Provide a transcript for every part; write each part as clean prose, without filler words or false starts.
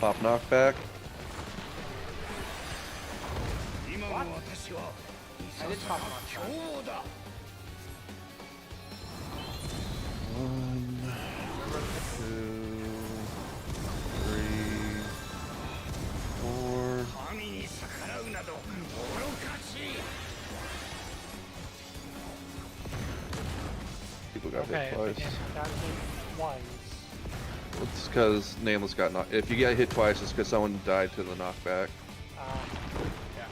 Pop knockback. What? I did pop knockback. 1, 2, 3, 4. People got Okay, hit twice. got hit twice. It's because Nameless got knocked. If you get hit twice, it's because someone died to the knockback. Yeah.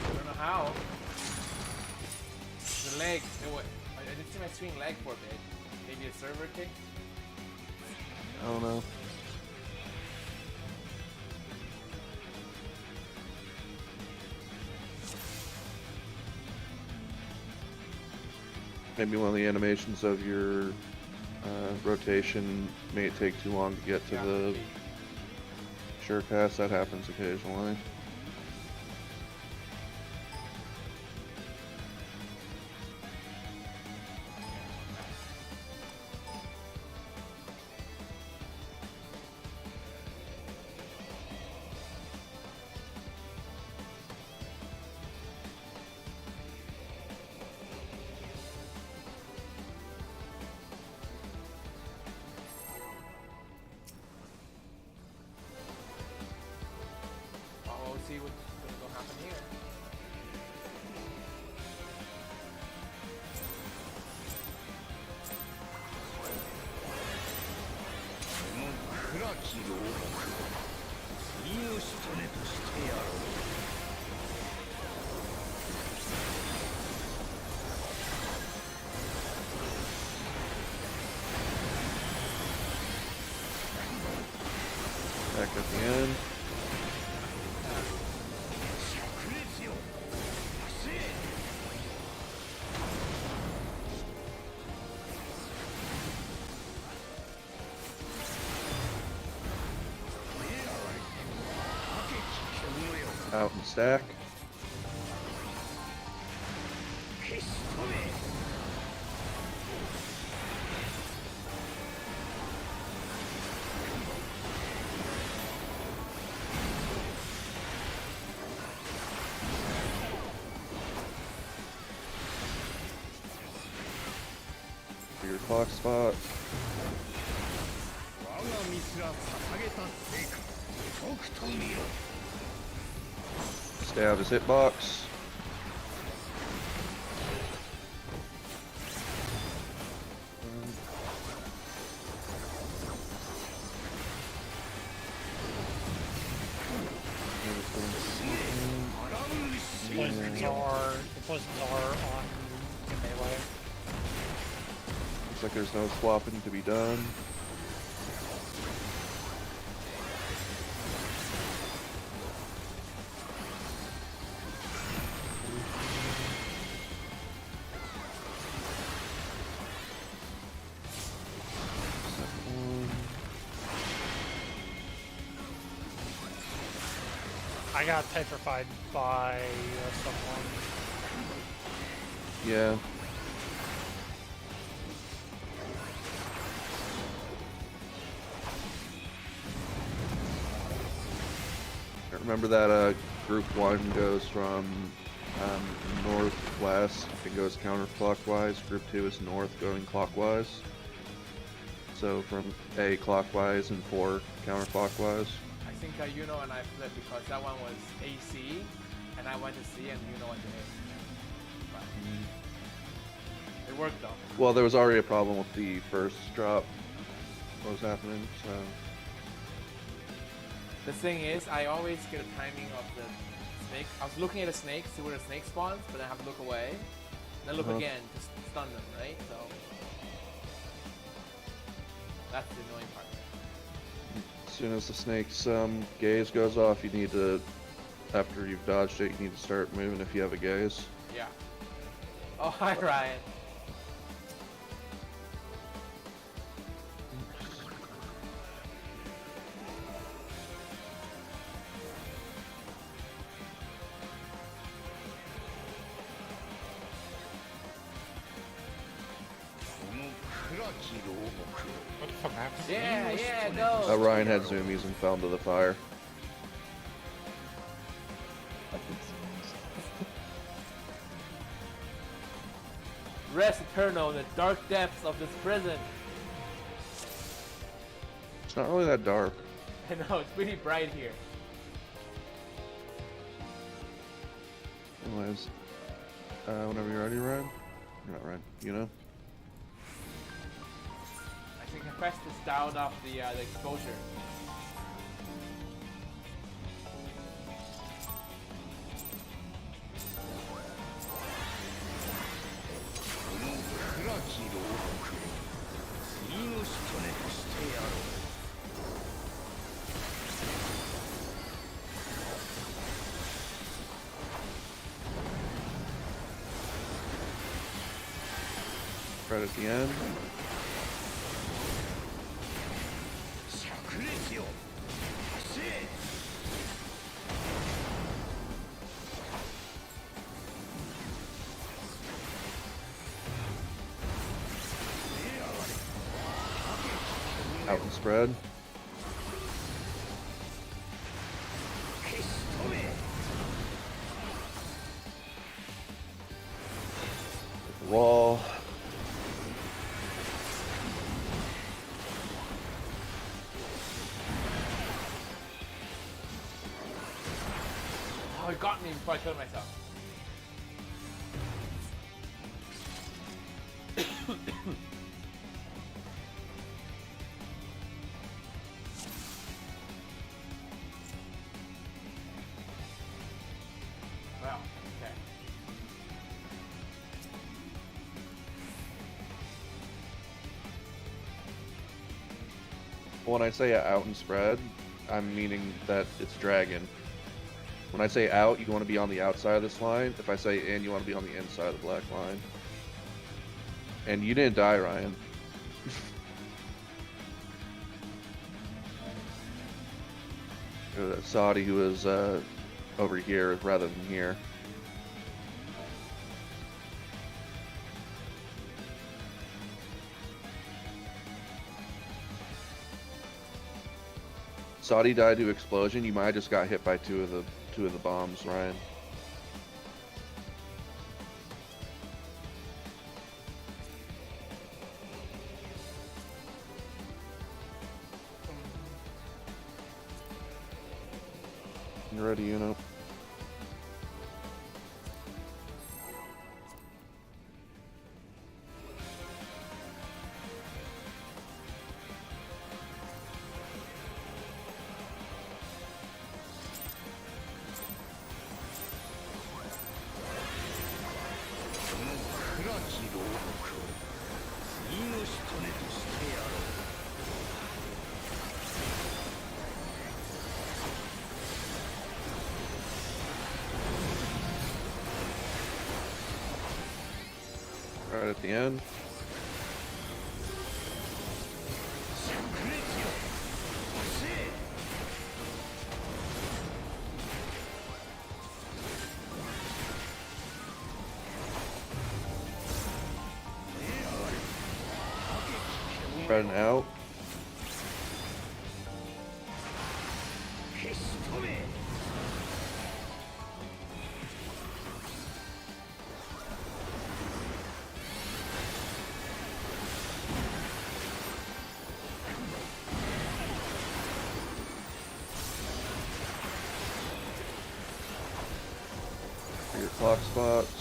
I don't know how. The leg. I didn't see my swing leg for a bit. Maybe a server kick? I don't know. Maybe one of the animations of your rotation may take too long to get to the sure pass. That happens occasionally. We'll see what's going to happen here. Back at the end. Out and stack. For your clock spot. Stay out of his hitbox. The poisons are on the melee. Looks like there's no swapping to be done. I got petrified by someone. Yeah. Remember that group 1 goes from northwest and goes counterclockwise. Group 2 is north going clockwise. So from A clockwise and 4 counterclockwise. I think Yuno and I flipped because that one was AC, and I went to C, and Yuno went to A. But it worked though. Well, there was already a problem with the first drop. What was happening? So the thing is, I always get a timing of the snake. I was looking at a snake, see where the snake spawns, but then I have to look away, and then look again to stun them, right? So that's the annoying part. as soon as the snake's gaze goes off, you need to, after you've dodged it, you need to start moving if you have a gaze. Yeah. Oh, hi Ryan. What the fuck happened? Yeah, go. Ryan had zoomies and fell into the fire. Rest eternal in the dark depths of this prison. It's not really that dark. I know, it's pretty bright here. Anyways, whenever you're ready, Ryan. You're not Ryan, you know? I think I pressed this down off the exposure. Right at the end. Out and spread. The wall. Oh, it got me before I killed myself. Wow, okay. When I say out and spread, I'm meaning that it's dragon. When I say out, you want to be on the outside of this line. If I say in, you want to be on the inside of the black line. And you didn't die, Ryan. Saudi, who was over here rather than here. Saudi died to explosion. You might have just got hit by two of the bombs, Ryan. You ready, you know? Right at the end. Spreading out. Your clock spots.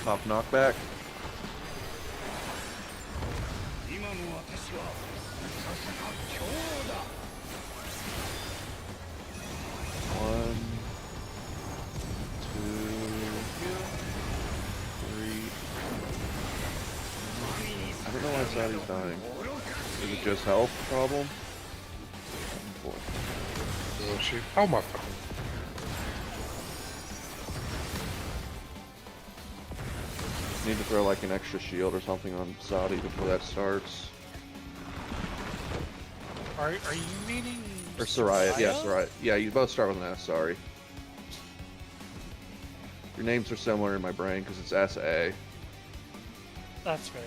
Top knockback. One, two, three. I don't know why Saudi's dying. Is it just health problem? Four. Oh, shoot. Oh, my phone. Need to throw like an extra shield or something on Saudi before that starts. Are you meaning Or Soraya, yeah, Soraya. Yeah, you both start with an S, sorry. Your names are similar in my brain because it's SA. That's fair.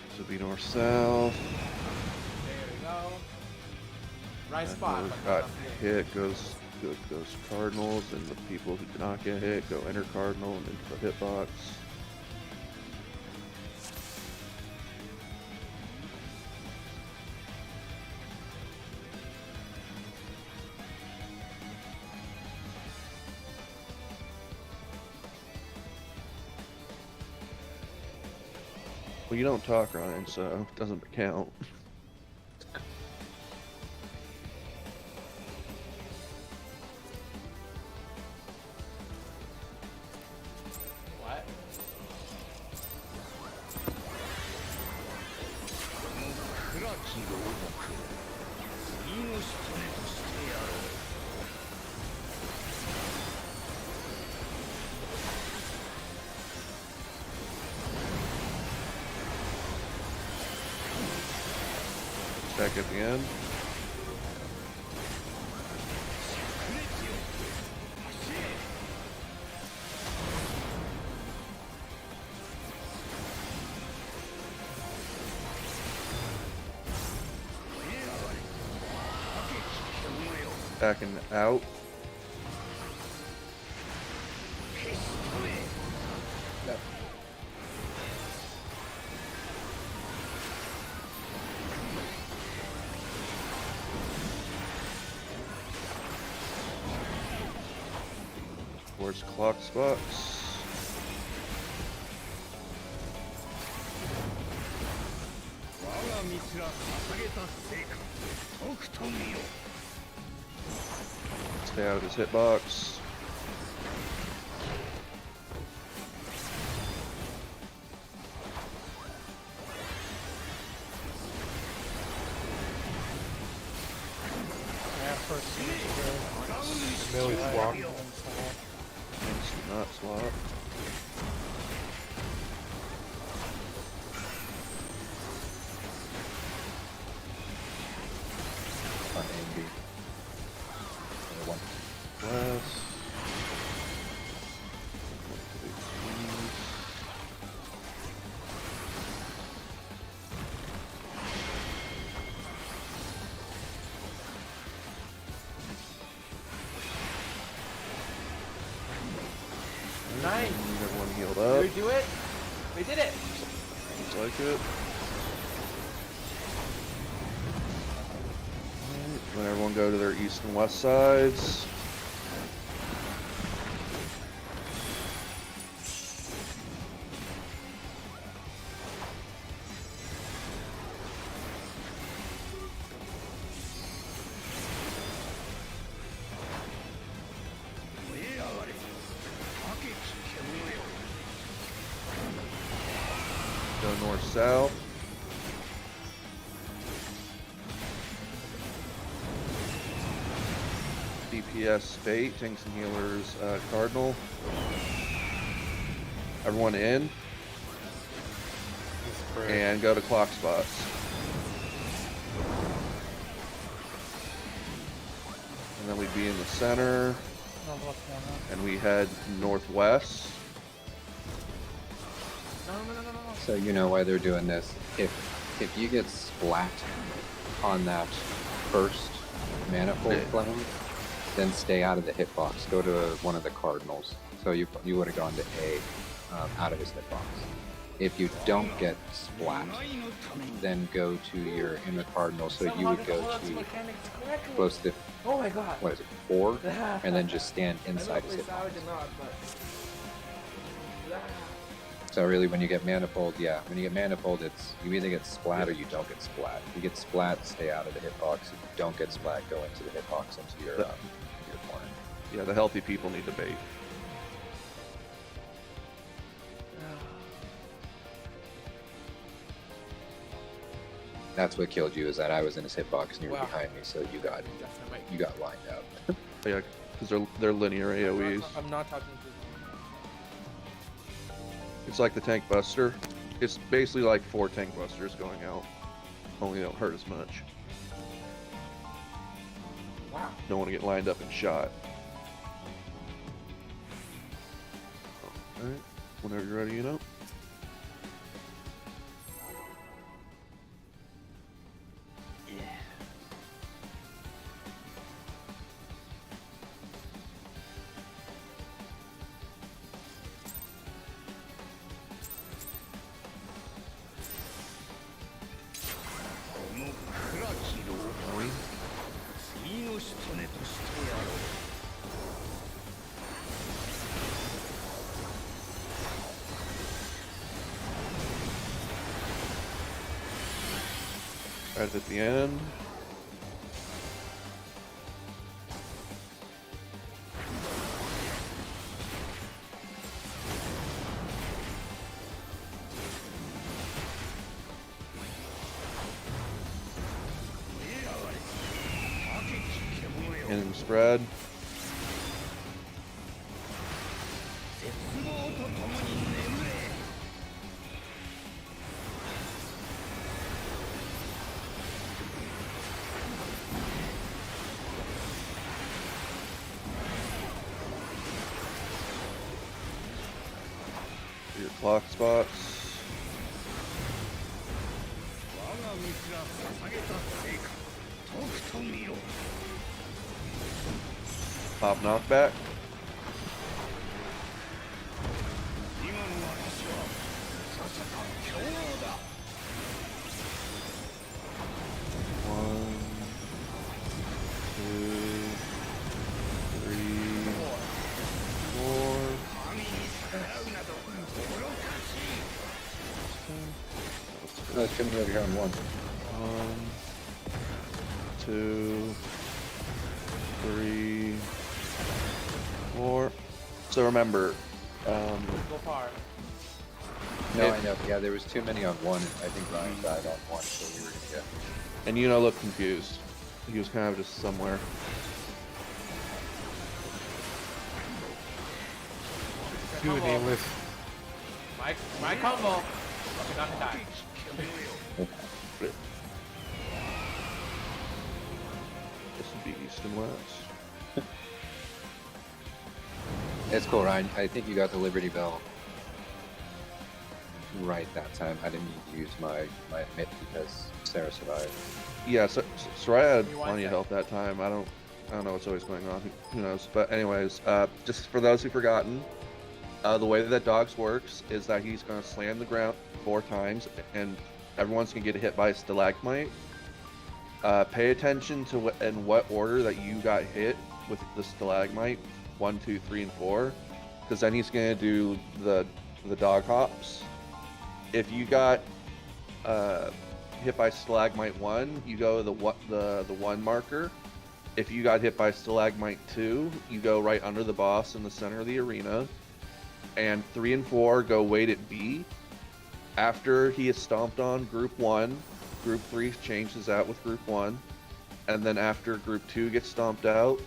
This would be north-south. There we go. Right spot. but Got not here. hit goes Cardinals, and the people who did not get hit go enter Cardinal and into the hitbox. Well, you don't talk, Ryan, so it doesn't count. What? Back at the end. Backing out. Yep. Towards clock spots. Stay out of his hitbox. Yeah, first seems Millie swap. Thanks, do not swap. On A and B. One. West. Nice. Everyone healed Did up. we do it? We did it. Looks like it. Let everyone go to their east and west sides. Go north-south. DPS Fate, Tanks and Healers, Cardinal. Everyone in, and go to clock spots. And then we'd be in the center, and we head northwest. No, no, no, no, no. So you know why they're doing this. If you get splat on that first manifold Yeah. flame, then stay out of the hitbox. Go to one of the cardinals. So you would have gone to A out of his hitbox. If you don't get splat, then go to your inner cardinal. So you would go to close to, Oh my god. what is it, 4? And then just stand I know inside if his we salvage hitbox. or not, but. So really, when you get manifold, it's you either get splat or you don't get splat. If you get splat, stay out of the hitbox. If you don't get splat, go into the hitbox into your corner. Yeah, the healthy people need to bait. That's what killed you, is that I was in his hitbox and you were Wow. behind me, so you got lined up. Yeah, because they're linear AoEs. I'm not talking to It's like the tank buster. It's basically like 4 tank busters going out. Only they don't hurt as much. Wow. Don't want to get lined up and shot. Alright, whenever you're ready, you know. Right at the end. And spread. Your clock spots. Pop knockback. One, two, three, four. No, it's coming over here on 1. 1, 2, 3, 4. So remember, Go far. No, It- I know. Yeah, there was too many on 1. I think Ryan died on 1, so we were gonna get. and looked confused. He was kind of just somewhere. Do a nameless. My combo. Okay, not to die. This would be east and west. It's cool, Ryan. I think you got the Liberty Bell right that time. I didn't need to use my mitt because Sarah survived. Yeah, so Soraya had Rewind plenty of that. health that time. I don't know what's always going on. Who knows? But anyways, just for those who've forgotten, the way that dogs works is that he's going to slam the ground 4 times, and everyone's going to get hit by a stalagmite. Pay attention to in what order that you got hit with the stalagmite, 1, 2, 3, and 4, because then he's going to do the dog hops. If you got hit by stalagmite 1, you go the 1 marker. If you got hit by stalagmite 2, you go right under the boss in the center of the arena. And 3 and 4 go wait at B. After he is stomped on group 1, group 3 changes out with group 1. And then after group 2 gets stomped out,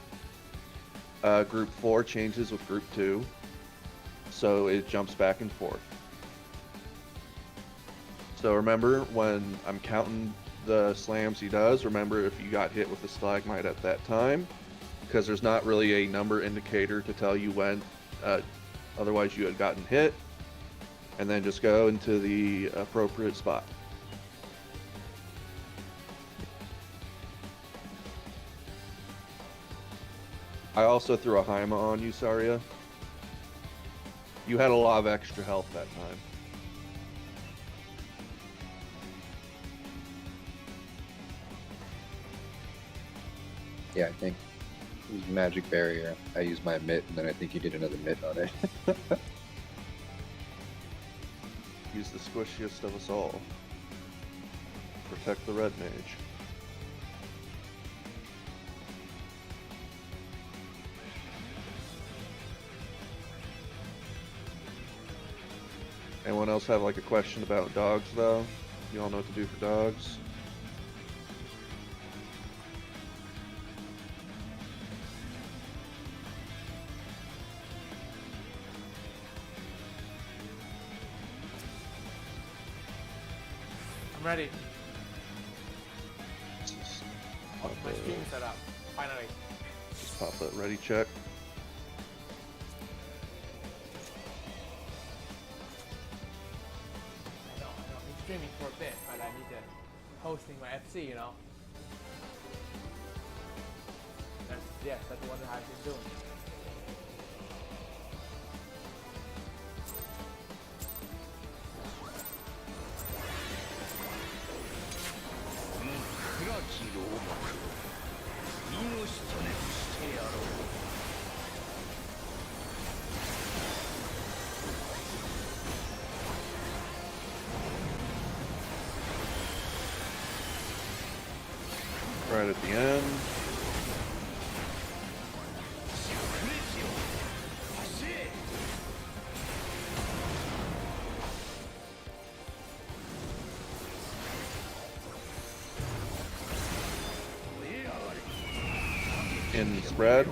group 4 changes with group 2. So it jumps back and forth. So remember, when I'm counting the slams he does, remember if you got hit with a stalagmite at that time, because there's not really a number indicator to tell you when, otherwise you had gotten hit, and then just go into the appropriate spot. I also threw a Haima on you, Saria. You had a lot of extra health that time. Yeah, I think it was magic barrier. I used my mitt, and then I think you did another mitt on it. He's the squishiest of us all. Protect the red mage. Anyone else have like a question about dogs though? You all know what to do for dogs? I'm ready. Pop My the- stream set up. Finally. Just pop that ready check. I know. I've been streaming for a bit, but I need to hosting my FC, you know. That's what I've been doing. Right at the end. In spread.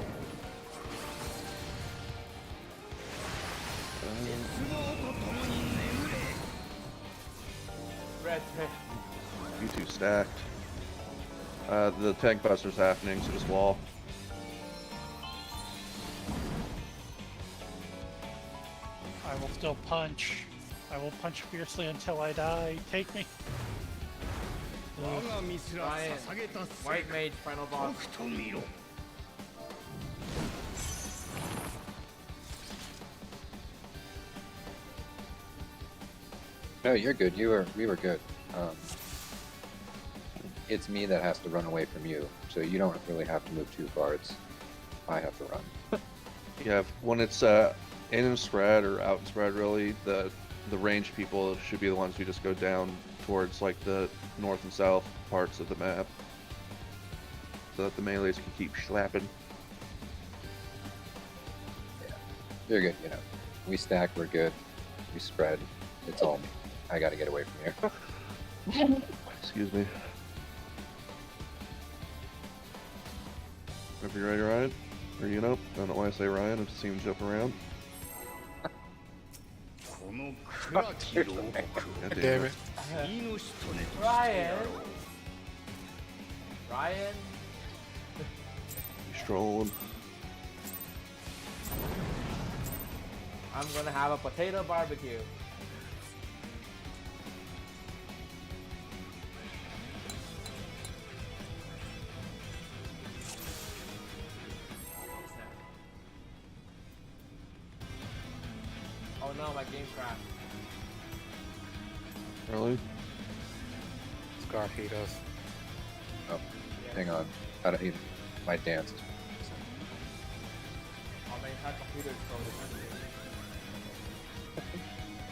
Red. You two stacked. The tank buster's happening, so just wall. I will still punch. I will punch fiercely until I die. Take me. Ryan. White mage, final boss. No, you're good. We were good. It's me that has to run away from you, so you don't really have to move too far. It's I have to run. Yeah, when it's in and spread or out and spread, really, the ranged people should be the ones who just go down towards like the north and south parts of the map, so that the melees can keep slapping. Yeah, you're good. You know, we stack. We're good. We spread. It's all me. I got to get away from here. Excuse me. Whenever you're ready, Ryan. Or you know, I don't know why I say Ryan. I just see him jump around. God Damn it. Ryan. Ryan. He's strolling. I'm gonna have a potato barbecue. Oh no, my game crashed. Really? Scar hate us. Oh, Yeah. hang on. I don't even. My dance. Oh, my entire computer is frozen.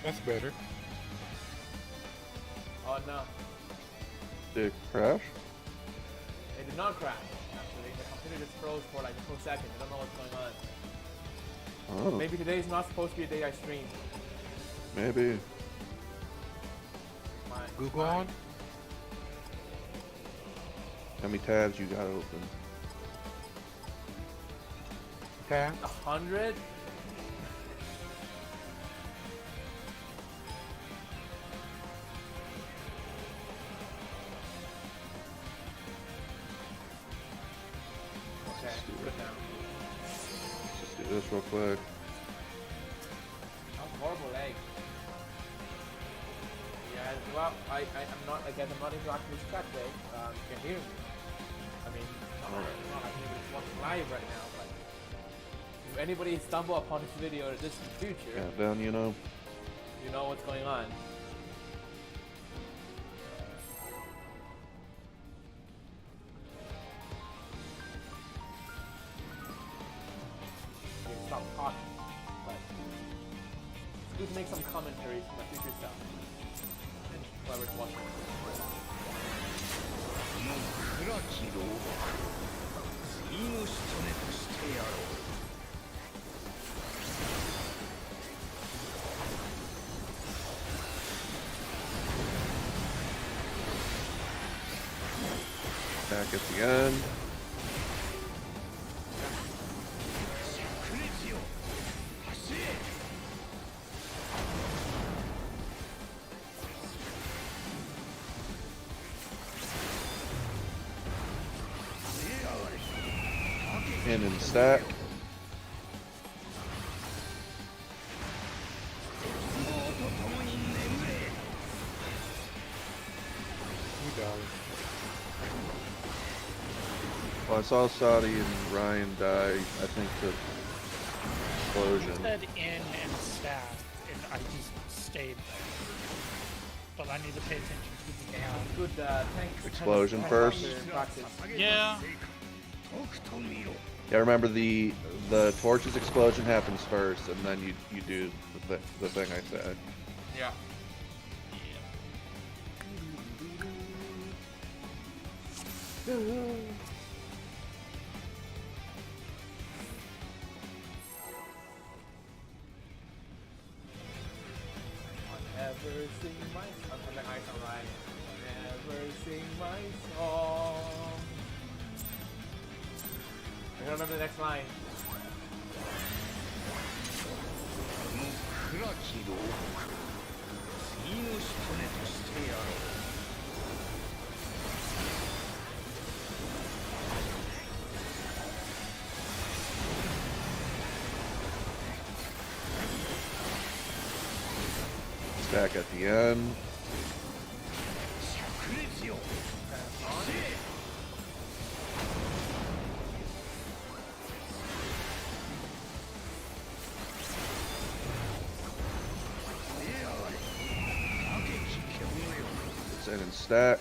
That's better. Oh no, Did it crash? it did not crash. Actually, the computer just froze for like a full second. I don't know what's going on. Oh, Maybe today's not supposed to be a day I stream. maybe. Google on? How many tabs you got open? Okay. 100? Okay, good now. Let's just do this real quick. That was horrible leg. Yeah, well, I'm not, again, I'm not interacting with chat today. You can hear me. I mean, not like anybody's watching live right now, but if anybody stumble upon this video in the distant future, Countdown, you know. you know what's going on. You can stop talking, but it's good to make some commentaries for my future stuff. And whoever's watching. Back at the end. in and stack. You die. Well, I saw Saudi and Ryan die, I think, to You explosion. said in and staff, and I just stayed there. But I need to pay attention to the ground. Good tank. Explosion tank first. master in practice. Yeah. Yeah, remember the torches explosion happens first, and then you do the thing I said. Yeah. Never sing my song. I'm like I song, right? Never sing my song. I don't remember the next line. Stack at the end. It's in and stack.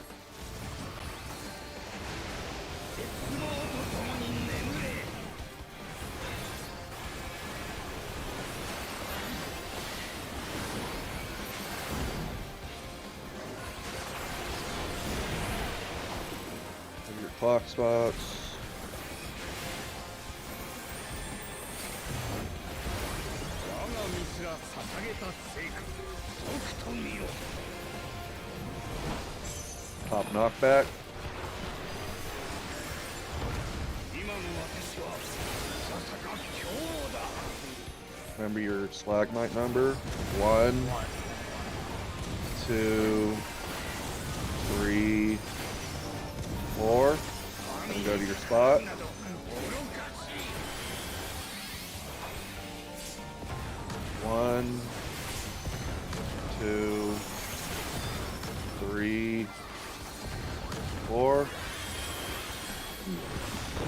Have your clock spots. Top knockback. Remember your stalagmite number. 1, 2, 3, 4. And go to your spot. One, 2, 3, 4.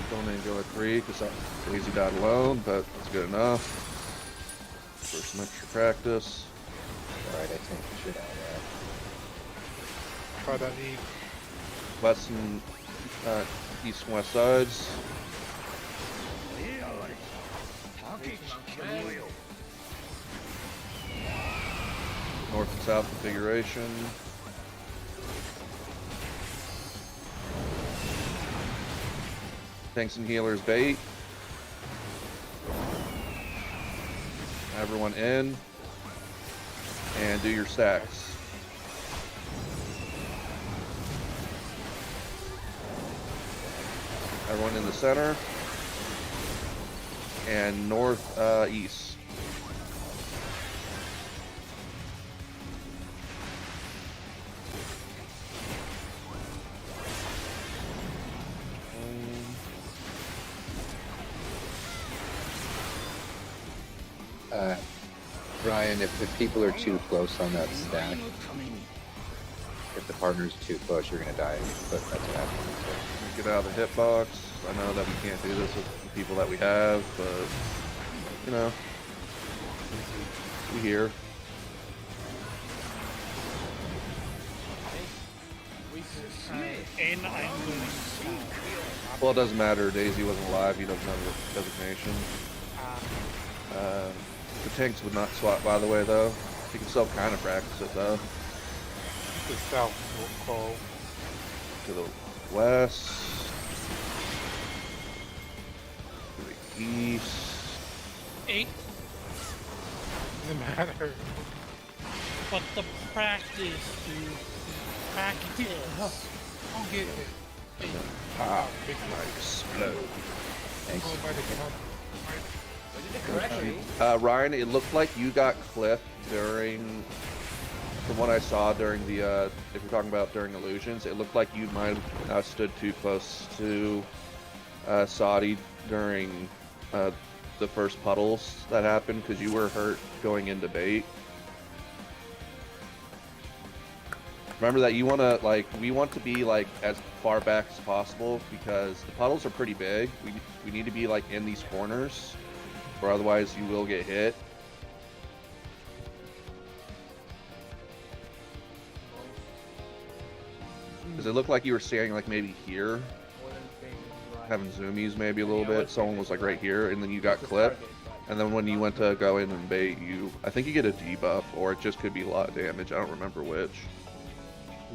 Don't even go at 3 because Daisy died alone, but that's good enough for some extra practice. Alright, I think we should have that. Try that E. West and east and west sides. North and south configuration. Tanks and healers bait. Everyone in. And do your stacks. Everyone in the center. And north east. Ryan, if people are too close on that stack, if the partner's too close, you're gonna die. But that's what happens. Get out of the hitbox. I know that we can't do this with the people that we have, but you know, we here. And I'm going Well, it doesn't matter. Daisy wasn't alive. He doesn't have a designation. The tanks would not swap, by the way, though. You can still kind of practice it, though. The south will call. To the west. To the east. 8, Doesn't matter. but the practice, dude. Practice. I'll get it. Ah, Big explode. Thanks. Nobody can help. Correctly. Ryan, it looked like you got clipped during, from what I saw during the, if you're talking about during illusions, it looked like you might have stood too close to Saudi during the first puddles that happened because you were hurt going into bait. Remember that you want to, like, we want to be, like, as far back as possible because the puddles are pretty big. We need to be, like, in these corners, or otherwise you will get hit. Because it looked like you were standing, like, maybe here, having zoomies maybe a little bit. Someone was, like, right here, and then you got clipped. And then when you went to go in and bait, I think you get a debuff, or it just could be a lot of damage. I don't remember which.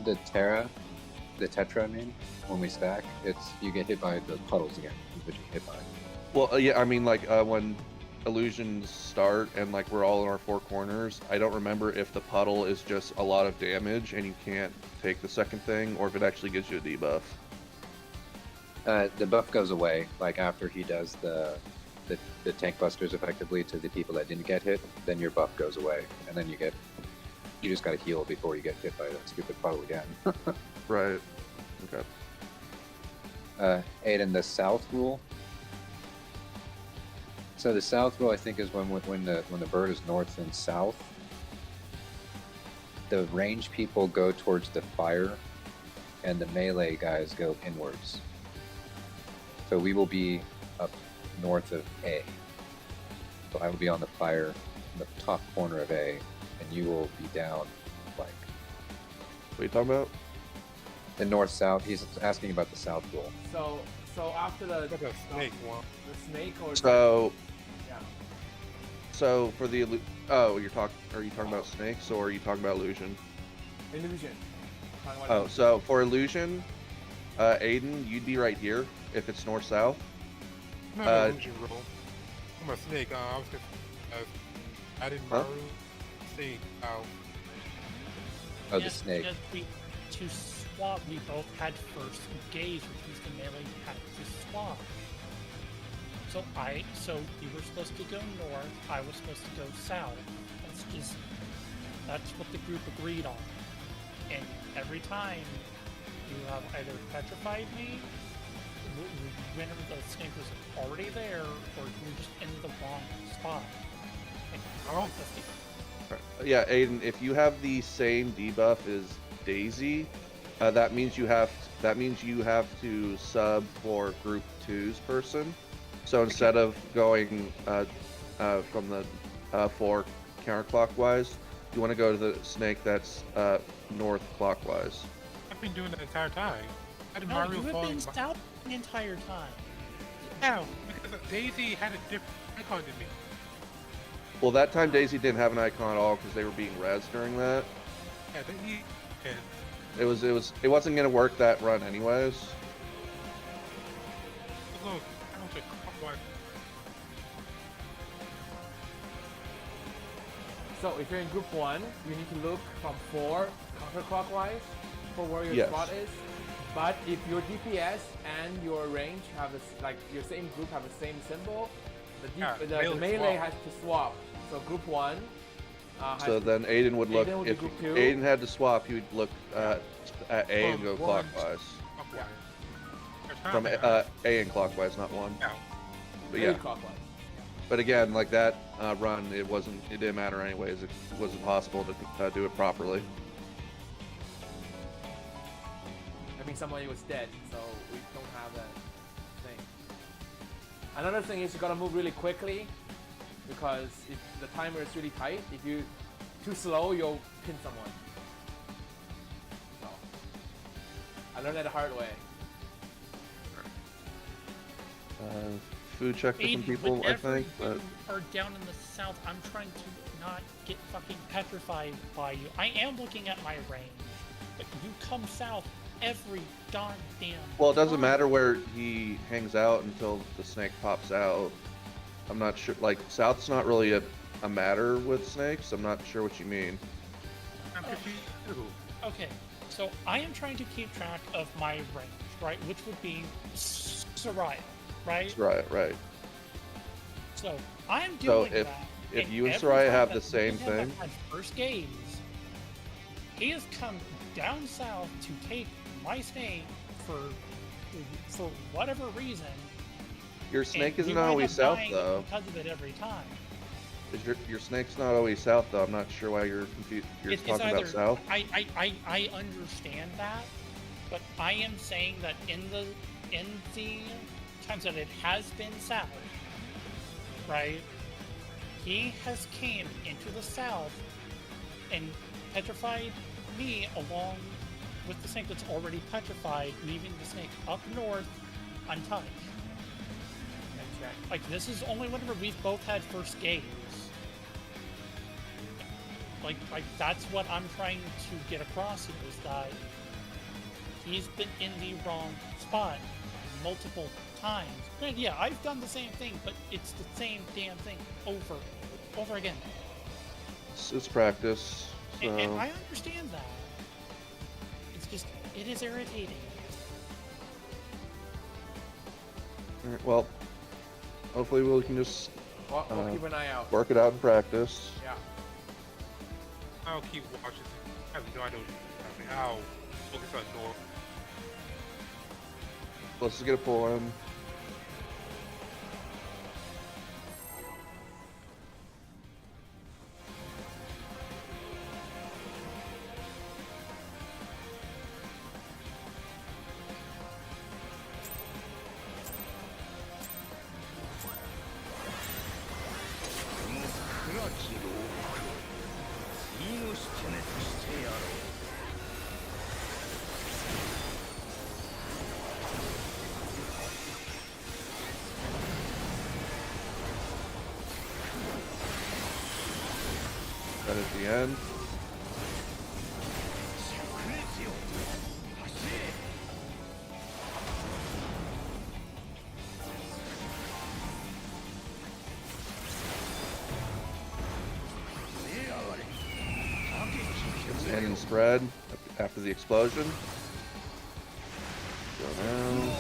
The Tetra, I mean, when we stack, you get hit by the puddles again, is what you get hit by. Well, yeah, I mean, like, when illusions start and, like, we're all in our four corners, I don't remember if the puddle is just a lot of damage and you can't take the second thing, or if it actually gives you a debuff. The buff goes away, like, after he does the tank busters effectively to the people that didn't get hit, then your buff goes away, and then you just gotta heal before you get hit by that stupid puddle again. Right. Okay. Aiden, the south rule. So the south rule, I think, is when the bird is north and south, the range people go towards the fire, and the melee guys go inwards. So we will be up north of A. So I will be on the fire in the top corner of A, and you will be down, like, What are you talking about? the north-south. He's asking about the south rule. So after the Look at the snake one. the snake or So, yeah. so for the are you talking about snakes, or are you talking about illusion? Illusion. Talking about Oh, so for illusion, Aiden, you'd be right here if it's north-south. Not an illusion roll. I'm a snake. I was just, I didn't Huh? Maru snake out. Oh, the Yes, snake. because to swap, we both had first engage, which means the melee had to swap. So you were supposed to go north, I was supposed to go south. That's what the group agreed on. And every time you have either petrified me, whenever the snake was already there, or you were just in the wrong spot. Oh. Yeah, Aiden, if you have the same debuff as Daisy, that means you have to sub for Group 2's person. So instead of going from the 4 counterclockwise, you want to go to the snake that's north clockwise. I've been doing it the entire time. I did No, Mario you have falling been behind. south the entire time. How? Because Daisy had a different icon than me. Well, that time Daisy didn't have an icon at all because they were being rezzed during that. Yeah, and It wasn't gonna work that run anyways. look, I don't think clockwise. So if you're in group 1, you need to look from 4 counterclockwise for where your Yes. spot is. But if your DPS and your range have your same group have the same symbol, the melee has to swap. So group 1. So then Aiden would look, Aiden would be if group 2. Aiden had to swap, he would look at A and go From one. clockwise. Clockwise. From A and clockwise, not 1. Yeah. But yeah, clockwise. but again, like that run, it didn't matter anyways. It wasn't possible to do it properly. I mean, somebody was dead, so we don't have that thing. Another thing is you gotta move really quickly, because if the timer is really tight, if you too slow, you'll pin someone. So I learned that the hard way. Food check for some Aiden, people, I whenever think. But you are down in the south, I'm trying to not get fucking petrified by you. I am looking at my range, but you come south every goddamn well, it doesn't time. matter where he hangs out until the snake pops out. I'm not sure. Like south's not really a matter with snakes. I'm not sure what you mean. I'm confused too. Okay, so I am trying to keep track of my range, right? Which would be Soraya, right? Right. So I'm So doing if- that. if you and every Soraya time have that the same we have thing- had first gaze, he has come down south to take my snake for whatever reason, Your snake And isn't you wind always up south dying though. because of it every time. Your snake's not always south though. I'm not sure why you're confused. You're It's talking either about south. I understand that, but I am saying that in the times that it has been south, right? He has came into the south and petrified me along with the snake that's already petrified, leaving the snake up north untouched. Okay. Like, this is only whenever we've both had first gaze. Like that's what I'm trying to get across here, is that he's been in the wrong spot multiple times. And yeah, I've done the same thing, but it's the same damn thing over again. It's practice. So. And I understand that. It's just, it is irritating. Alright, well, hopefully we can just We'll keep an eye out. work it out in practice. Yeah. I'll keep watching. I have no idea what's happening. I'll focus on north. Let's just get a pull in. Right at the end. Gets in and spread after the explosion. Go down.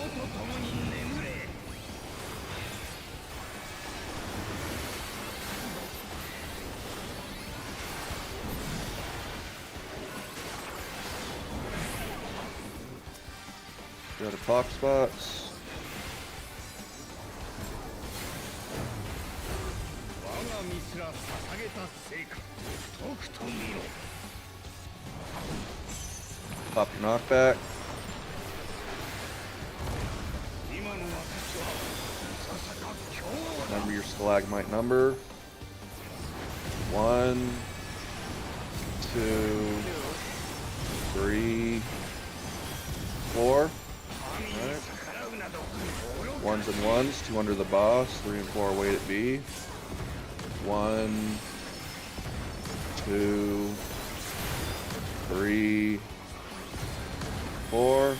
Go to talk spots. Pop your knockback. Number your stalagmite number. 1, 2, 3, 4. Alright. Ones and ones, 2 under the boss, 3 and 4 wait at B. 1, 2, 3, 4.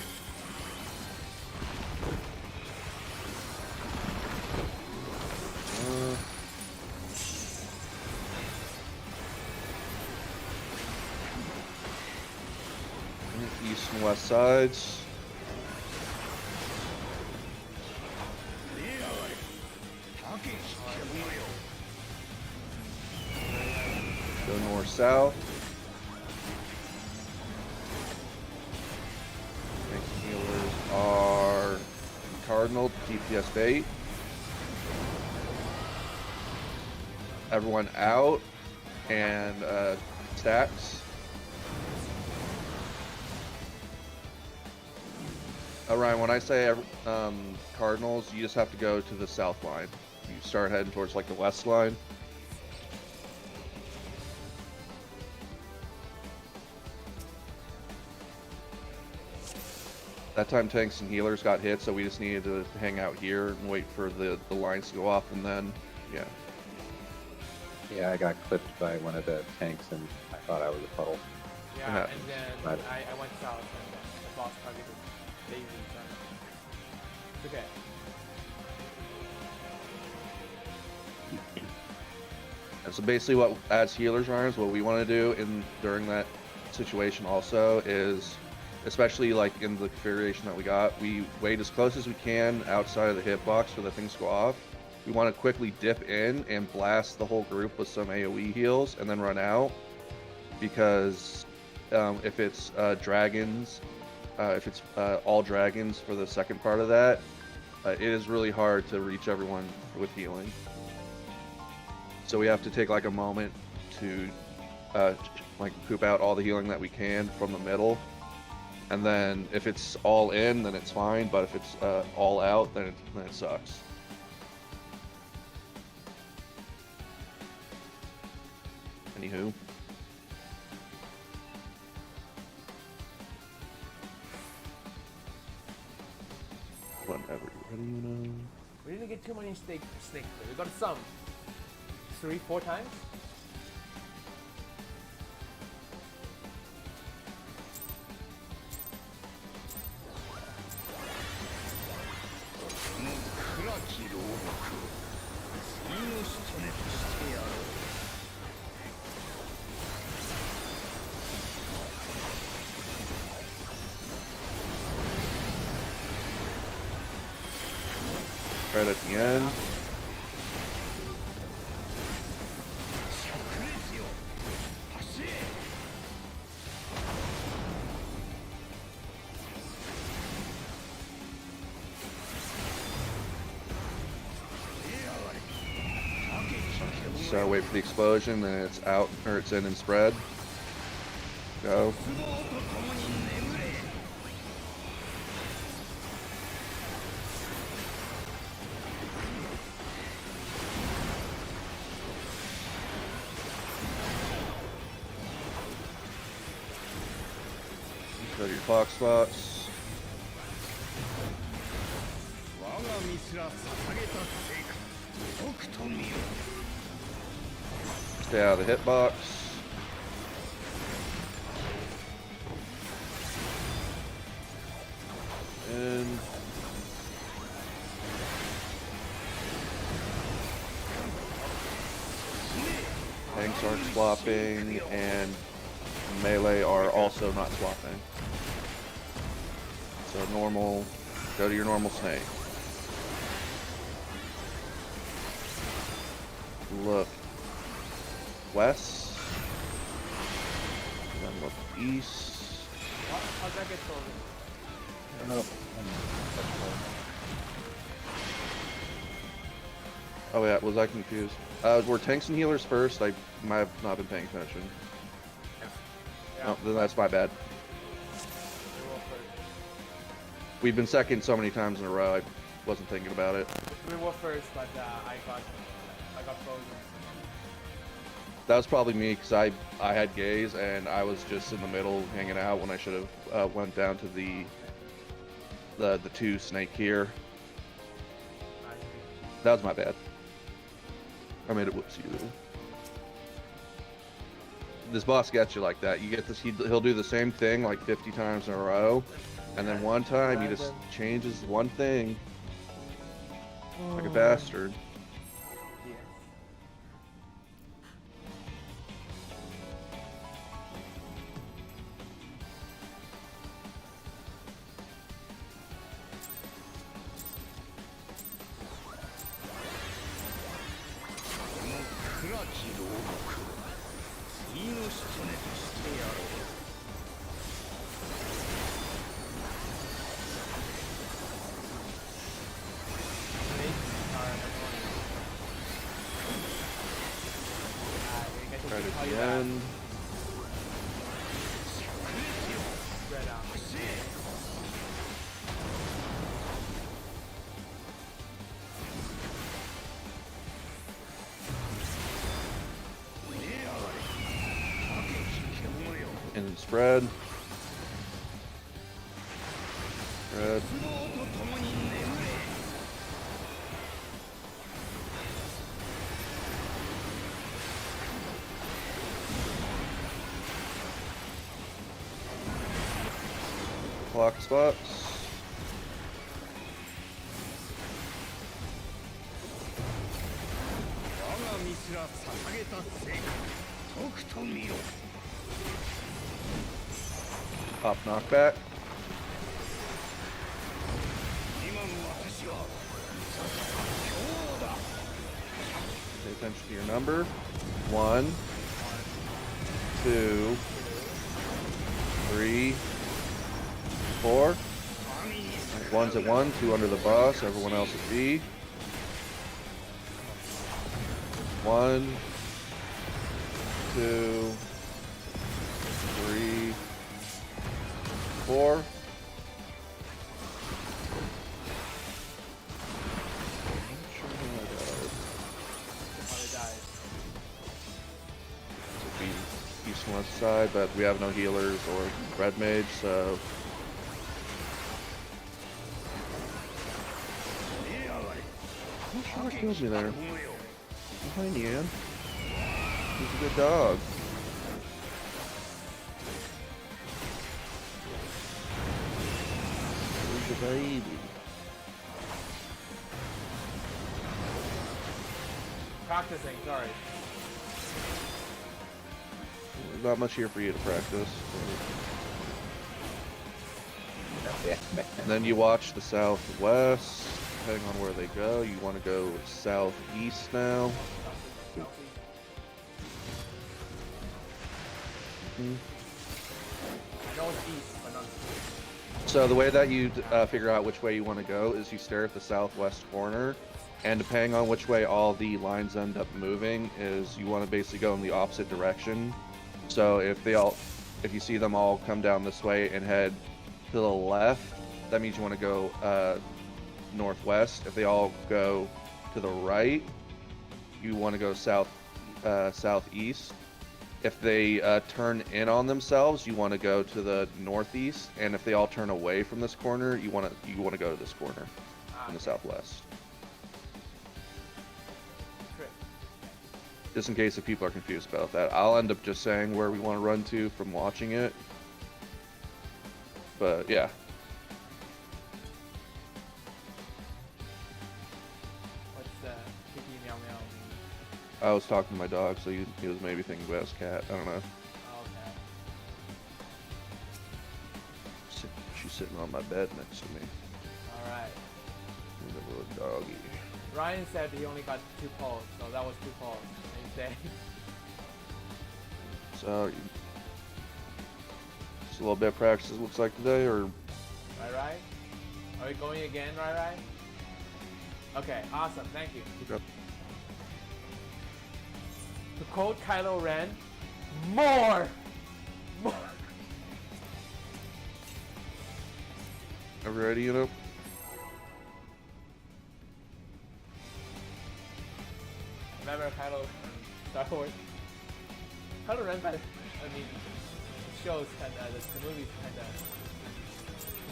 East and west sides. Go north south. Tanks and healers are Cardinal, DPS bait. Everyone out and stacks. Ryan, when I say Cardinals, you just have to go to the south line. You start heading towards like the west line. That time tanks and healers got hit, so we just needed to hang out here and wait for the lines to go off, and then, yeah. Yeah, I got clipped by one of the tanks and I thought I was a puddle. Yeah, Yeah. and then Right. I went south and the boss targeted Daisy. So. It's okay. And so basically what, as healers, Ryan, what we want to do during that situation also is, especially like in the configuration that we got, we wait as close as we can outside of the hitbox for the things to go off. We want to quickly dip in and blast the whole group with some AoE heals and then run out, because if it's dragons, if it's all dragons for the second part of that, it is really hard to reach everyone with healing. So we have to take like a moment to like poop out all the healing that we can from the middle. And then if it's all in, then it's fine. But if it's all out, then it sucks. Anywho. Whenever you're ready, you know. We didn't get too many snake. We got some. 3-4 times. Right at the end. So wait for the explosion, then it's out, or it's in and spread. Go. Go to your clock spots. Stay out of the hitbox. And tanks aren't swapping, and melee are also not swapping. So normal, go to your normal snake. Look west, and then look east. How'd that get stolen? Oh yeah, was I confused? Were tanks and healers first? I might have not been paying attention. Yeah. Oh, then that's my bad. We've been second so many times in a row, I wasn't thinking about it. We were first, but I got frozen. That was probably me, because I had gaze, and I was just in the middle hanging out when I should have went down to the 2 snake here. That was my bad. I made it whoopsie doodle. This boss gets you like that. You get this, he'll do the same thing like 50 times in a row, and then one time he just changes one thing like a bastard. Right at the end. Spread out. And then spread. Spread. Clock spots. Pop knockback. Pay attention to your number. 1, 2, 3, 4. One's at 1, 2 under the boss, everyone else at B. 1, 2, 3, 4. Probably died. East and west side, but we have no healers or red mage, so who kills me there? Behind you, Ann. He's a good dog. He's a baby. Practicing, sorry. There's not much here for you to practice. Yeah. And then you watch the southwest, depending on where they go. You want to go southeast now. I know it's east, but not So the way that you figure out which way you want to go is you stare at the southwest corner, and depending on which way all the lines end up moving, is you want to basically go in the opposite direction. So if you see them all come down this way and head to the left, that means you want to go northwest. If they all go to the right, you want to go southeast. If they turn in on themselves, you want to go to the northeast, and if they all turn away from this corner, you want to go to this corner in the southwest. trick. Just in case if people are confused about that, I'll end up just saying where we want to run to from watching it. But yeah. What's the Kiki Meow Meow? I was talking to my dog, so he was maybe thinking about his cat. I don't know. Oh, okay. She's sitting on my bed next to me. Alright. The little doggy. Ryan said he only got 2 calls, so that was 2 calls. And he said, So, just a little bit of practice, it looks like today, or Right? Are we going again, right? Okay, awesome, thank you. okay. To quote Kylo Ren, more! Everybody, you know? Remember Star Wars? Kylo Ren, I mean, the show's kinda, the movie's kinda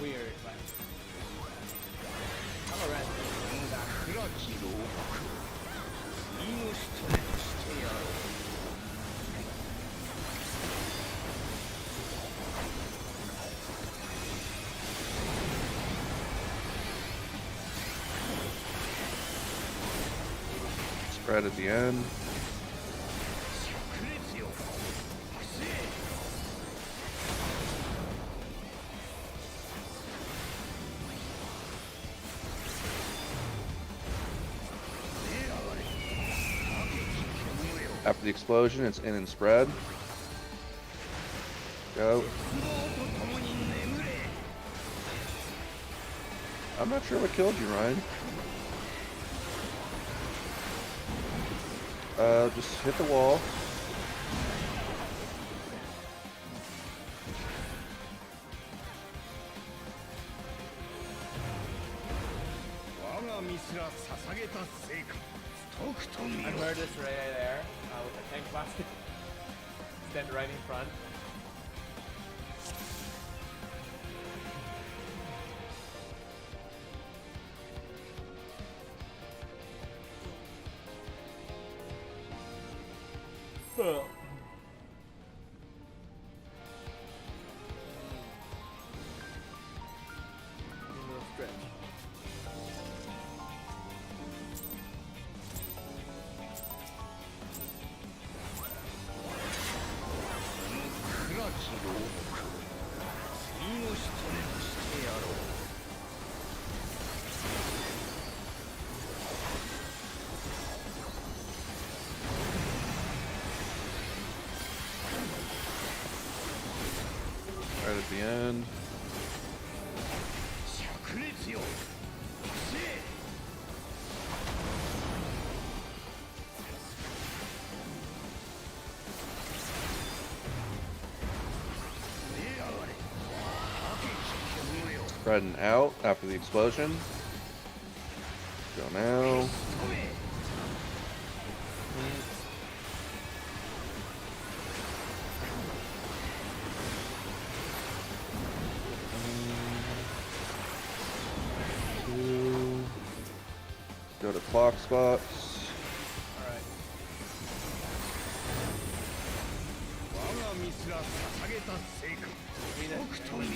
weird, but Kylo Ren. Spread at the end. After the explosion, it's in and spread. Go. I'm not sure what killed you, Ryan. Just hit the wall. I heard this right there, with the tank plastic. Stand right in front. Oh. A little stretch. Right at the end. Spreading out after the explosion. Go now. Go to clock spots. Alright. Need a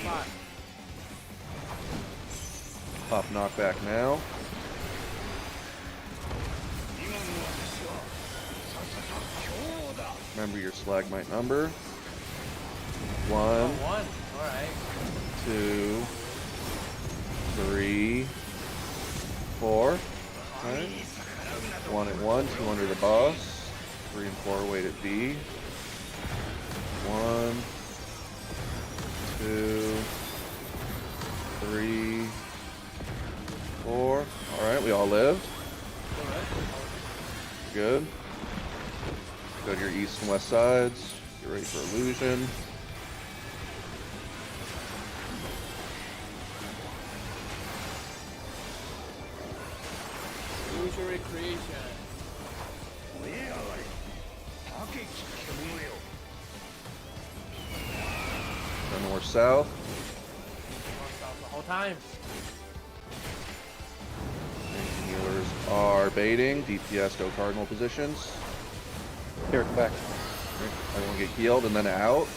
spot. Pop knockback now. Remember your stalagmite number. Oh, 1, one. Alright. 2, 3, 4. Right. 1 and 1, 2 under the boss. 3 and 4 wait at B. 1, 2, 3, 4. Alright, we all lived. Good. Go to your east and west sides. Get ready for illusion. Illusory creation. Go north south. The whole time. And healers are baiting. DPS go cardinal positions. Here, come back. Everyone get healed and then out.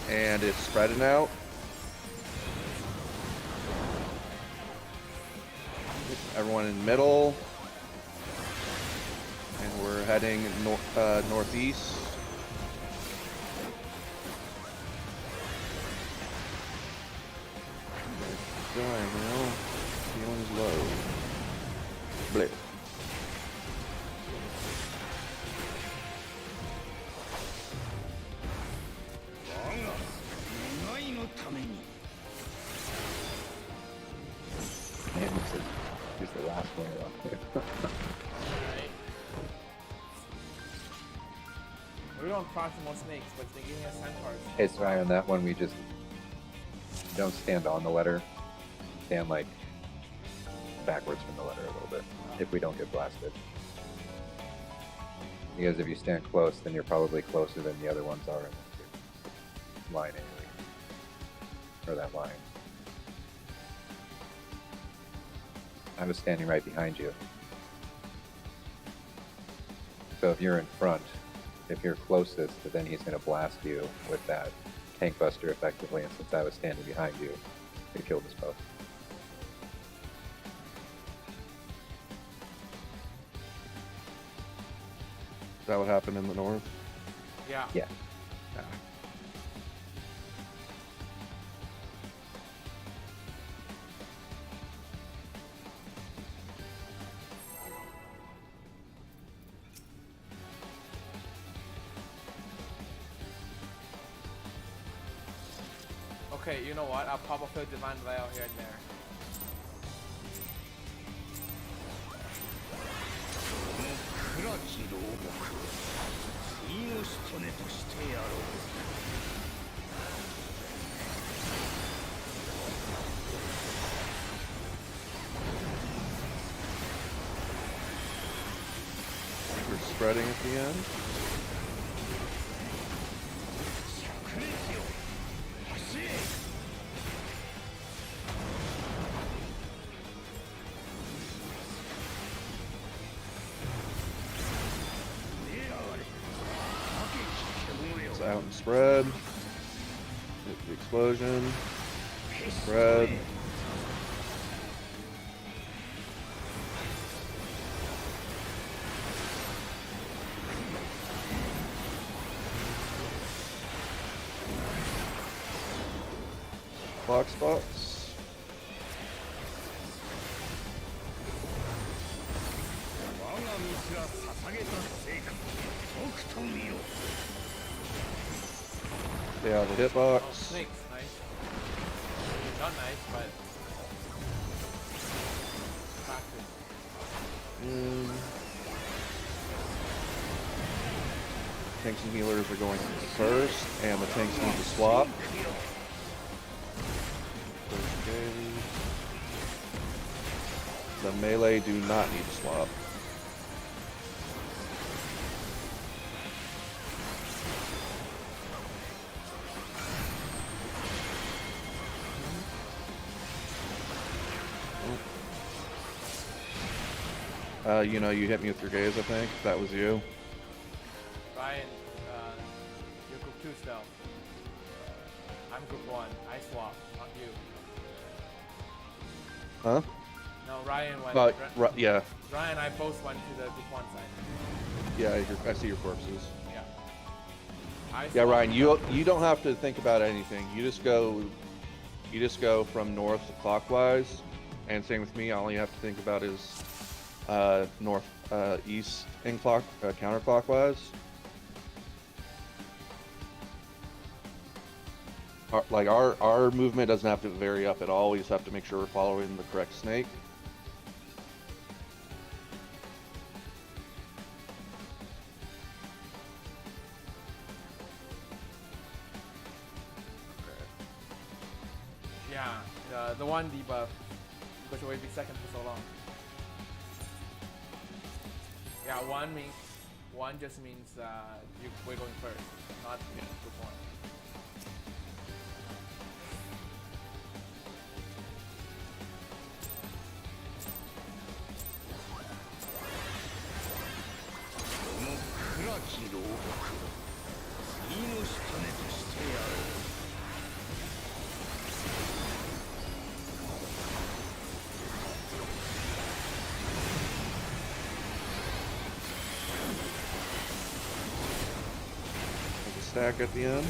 And it's spreading out. Everyone in middle. And we're heading northeast. Dying now. Healing is low. Blip. Man, he's the last one up there. Alright. We don't crush more snakes, but they're giving us centaurs. Hey, sorry, on that one, we just don't stand on the letter. Stand like backwards from the letter a little bit if we don't get blasted. Because if you stand close, then you're probably closer than the other ones are in the line anyway. Or that line. I was standing right behind you. So if you're in front, if you're closest, then he's going to blast you with that tank buster effectively, and since I was standing behind you, it killed us both. Is that what happened in the north? Yeah. Yeah. Okay, you know what? I'll pop a field divine veil here and there. We're spreading at the end. It's out and spread. Hit the explosion. Spread. Clock spots. Stay out of the Oh, hitbox. snakes, nice. Not nice, but in. Tanks and healers are going first, and the tanks need to swap. First game. The melee do not need to swap. You know, you hit me with your gaze, I think. That was you. Ryan, you're group 2 still. I'm group 1. I swap, not you. Huh? No, Ryan went. Yeah. Ryan and I both went to the group 1 side. Yeah, I see your corpses. Yeah. Yeah, Ryan, you don't have to think about anything. You just go from north to clockwise, and same with me. All you have to think about is north, east, and counterclockwise. Our movement doesn't have to vary up at all. We just have to make sure we're following the correct snake. Yeah, the one debuff, because you waited second for so long. Yeah, one just means we're going first, not group 1. Stack at the end.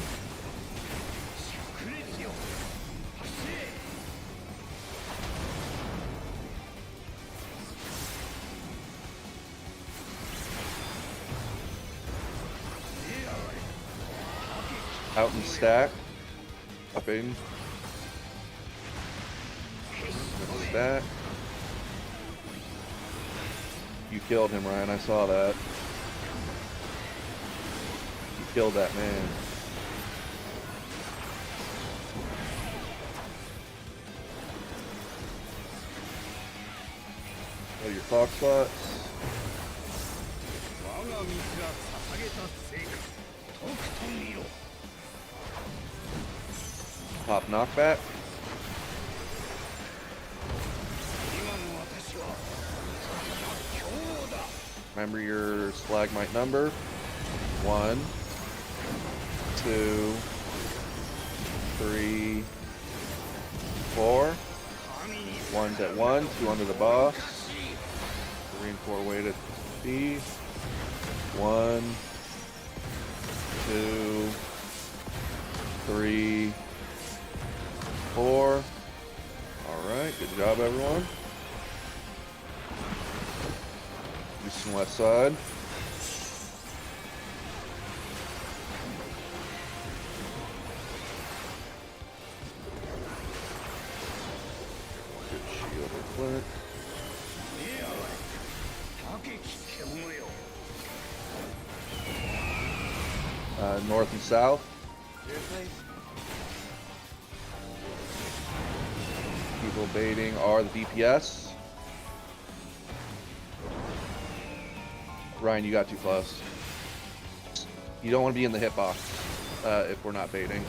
Out and stack. Up in. Stack. You killed him, Ryan. I saw that. Killed that man. Oh, your clock spots. Pop knockback. Remember your stalagmite number. 1, 2, 3, 4. 1's at 1, 2 under the boss. 3 and 4 wait at B. 1, 2, 3, 4. Alright, good job everyone. East and west side. North and south. Seriously? People baiting are the DPS. Ryan, you got too close. You don't want to be in the hitbox if we're not baiting.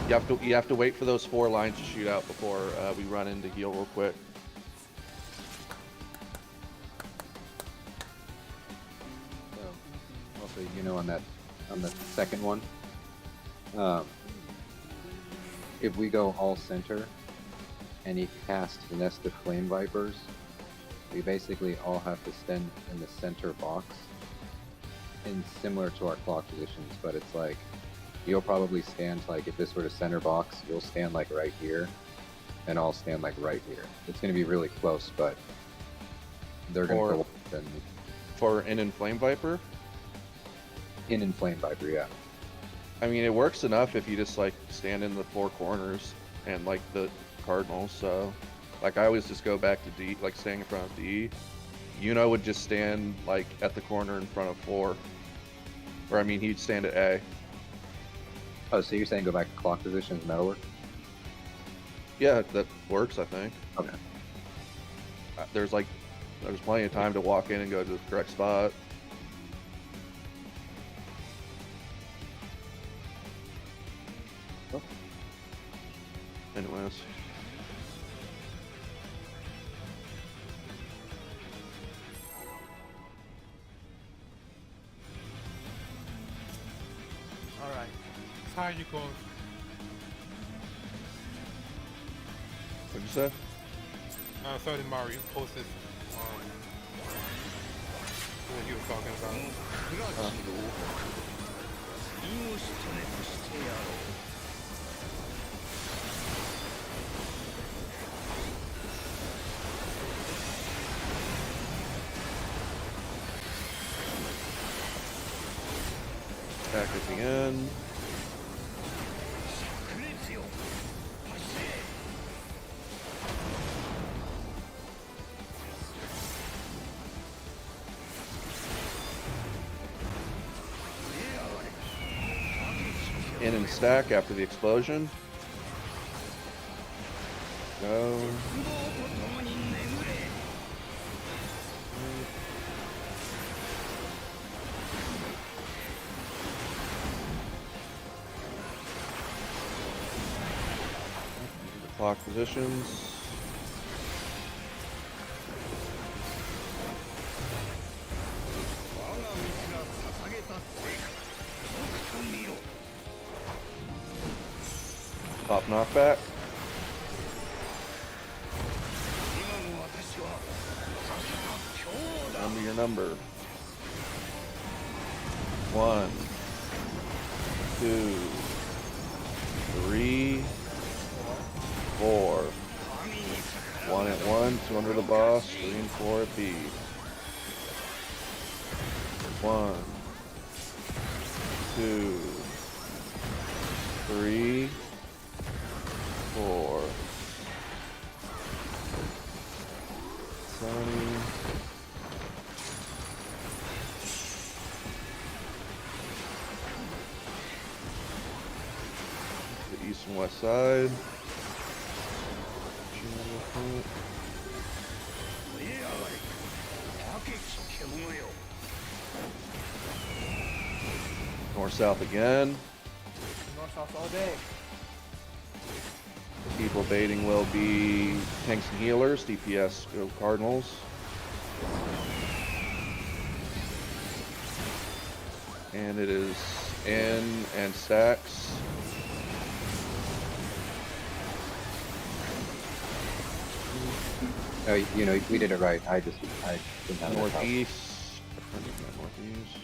You have to wait for those 4 lines to shoot out before we run in to heal real quick. So, also, you know, on the second one, if we go all center and you cast the Nest of Flame Vipers, we basically all have to stand in the center box, and similar to our clock positions, but it's like you'll probably stand, like if this were the center box, you'll stand like right here, and I'll stand like right here. It's going to be really close, but they're going to go up and for in Flame Viper. in Flame Viper, yeah. I mean, it works enough if you just like stand in the 4 corners and like the cardinals. So, like I always just go back to D, like staying in front of D, Yuno would just stand like at the corner in front of 4. Or I mean, he'd stand at A. Oh, so you're saying go back to clock positions, metalwork? Yeah, that works, I think. Okay. There's plenty of time to walk in and go to the correct spot. Oh. Anyways. Alright. How you going? What'd you say? Sorry, Mario posted what you were talking about. Back at the end. In and stack after the explosion. Go. The clock positions. Pop knockback. Number your number. 1, 2, 3, 4. 1 at 1, 2 under the boss, 3 and 4 at B. 1, 2, 3, 4. Sunny. The east and west side. North south again. North south all day. People baiting will be tanks and healers. DPS go Cardinals. And it is in and stacks. Oh, you know, we did it right. I didn't have enough help. Northeast. Northeast.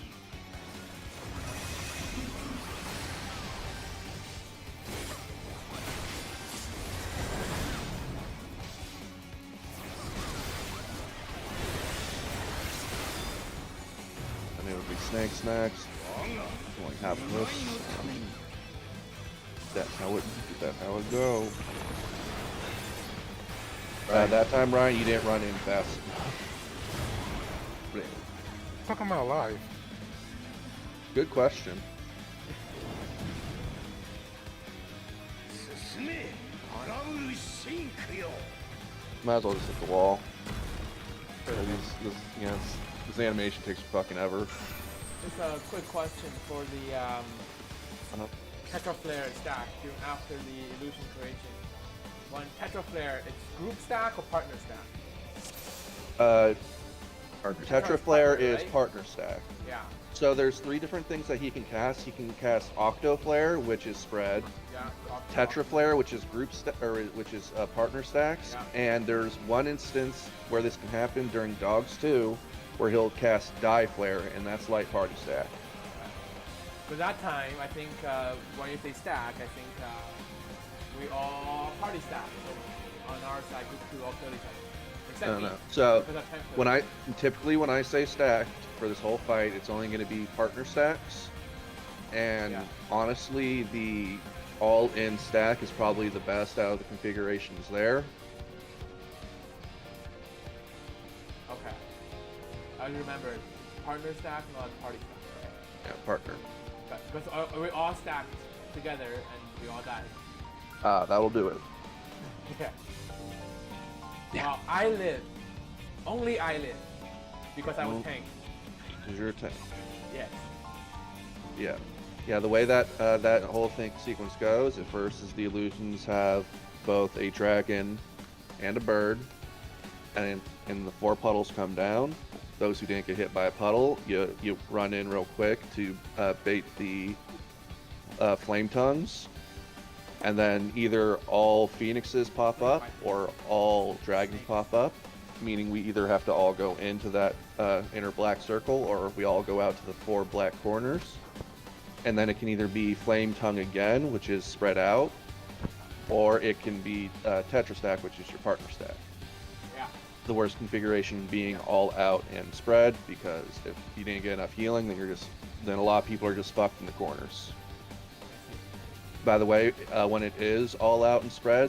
And it would be snakes next. Only half of this. That's how it go. That time, Ryan, you didn't run in fast enough. How come I'm alive? Good question. Might as well just hit the wall. This animation takes fucking ever. Just a quick question for the Petroflare stack after the illusion creation. When Petroflare, it's group stack or partner stack? Tetraflare is right? partner stack. Yeah. So there's 3 different things that he can cast. He can cast Octoflare, which is spread. Yeah. Tetraflare, which is which is partner stacks. Yeah. And there's one instance where this can happen during Dogs 2, where he'll cast Dieflare, and that's light party stack. For that time, I think when you say stack, I think we all party stack. So on our side, group 2 all kill each other. Except me. No. So Because I'm typically when I say stacked for this whole fight, it's only going to be partner stacks. And Yeah. honestly, the all-in stack is probably the best out of the configurations there. Okay. I remember, partner stack, not party stack, right? Yeah, partner. Okay. Because we all stacked together and we all died. That'll do it. Yeah. Yeah. Well, I live. Only I live. Because I was Oh. tanked. Because you're a tank. Yes. Yeah. Yeah, the way that that whole thing sequence goes, at first is the illusions have both a dragon and a bird, and the 4 puddles come down. Those who didn't get hit by a puddle, you run in real quick to bait the flame tongues, and then either all phoenixes pop up or all dragons pop up, meaning we either have to all go into that inner black circle or we all go out to the 4 black corners. And then it can either be flame tongue again, which is spread out, or it can be tetra stack, which is your partner stack. Yeah. The worst configuration being all out and spread, because if you didn't get enough healing, then a lot of people are just fucked in the corners. By the way, when it is all out and spread,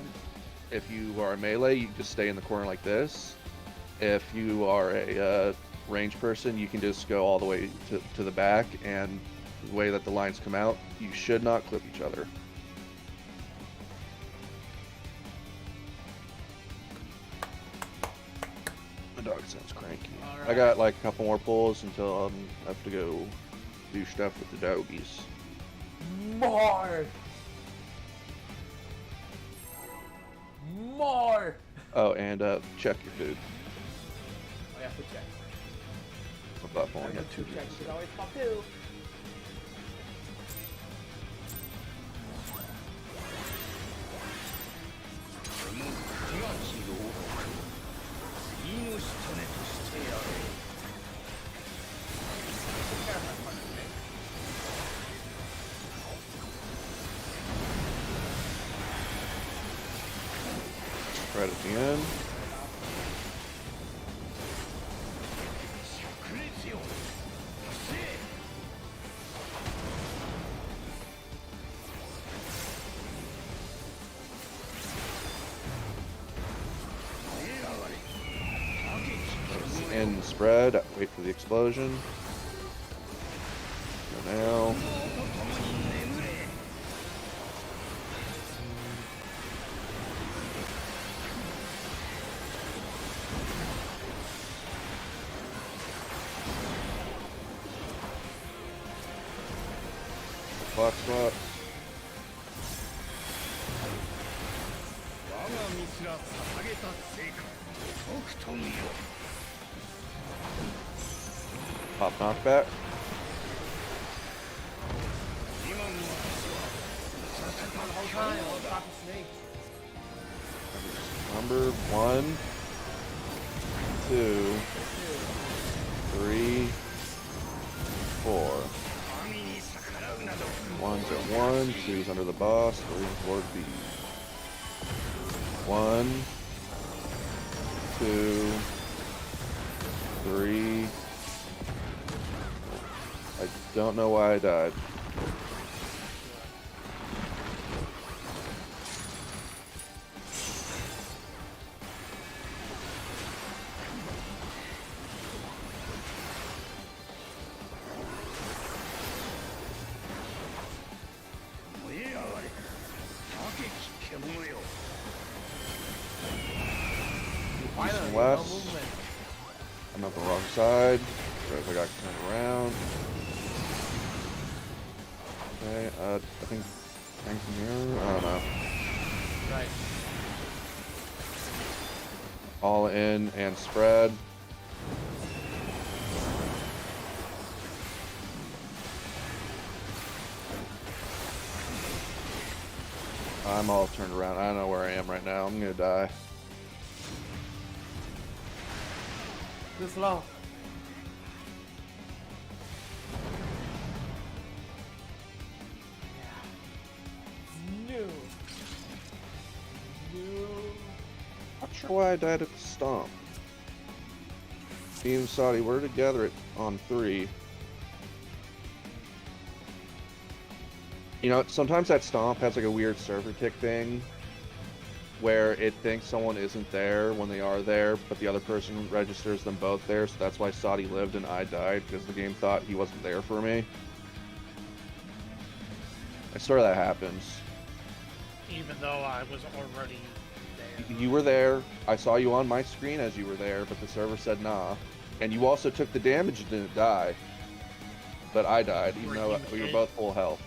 if you are a melee, you just stay in the corner like this. If you are a range person, you can just go all the way to the back, and the way that the lines come out, you should not clip each other. The dog sounds cranky. All I right. got like a couple more pulls until I have to go do stuff with the doggies. More! More! Oh, and check your food. Oh yeah, food check. My butt only got 2 Food check. beans. You can always pop 2. Right at the end. End spread. Wait for the explosion. Go now. Clock swap. Pop knockback. The whole time, I was talking snake. Number 1, 2, 3, 4. 1's at 1, 2's under the boss, 3 and 4 B. 1, 2, 3. I don't know why I died. Finally, no West. movement. I'm on the wrong side. So I got turned around. Okay, I think hang from here. I don't know. Right. All in and spread. I'm all turned around. I don't know where I am right now. I'm gonna die. Too slow. Yeah. New. Not sure why I died at the stomp. Me and Saudi were together on 3. You know, sometimes that stomp has like a weird server tick thing. where it thinks someone isn't there when they are there, but the other person registers them both there, so that's why Saudi lived and I died, because the game thought he wasn't there for me. I swear that happens. Even though I was already there. You were there, I saw you on my screen as you were there, but the server said nah. And you also took the damage and didn't die. But I died, even though we were both full health.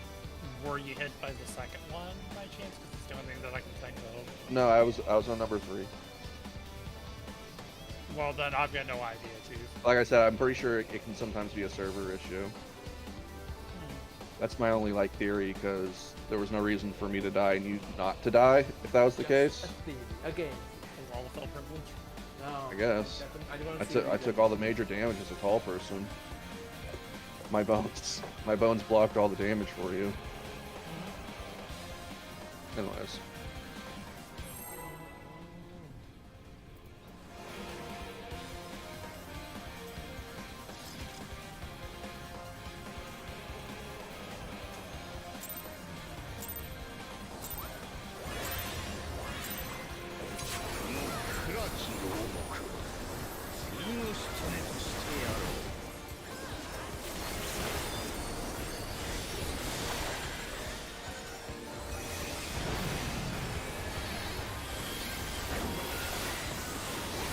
Were you hit by the second one by chance? Because it's the only thing that I can think of. No, I was on number 3. Well, then I've got no idea, too. Like I said, I'm pretty sure it can sometimes be a server issue. That's my only theory, because there was no reason for me to die and you not to die, if that was the case. Again. All without privilege? No. I guess. I took all the major damage as a tall person. My bones blocked all the damage for you. Anyways.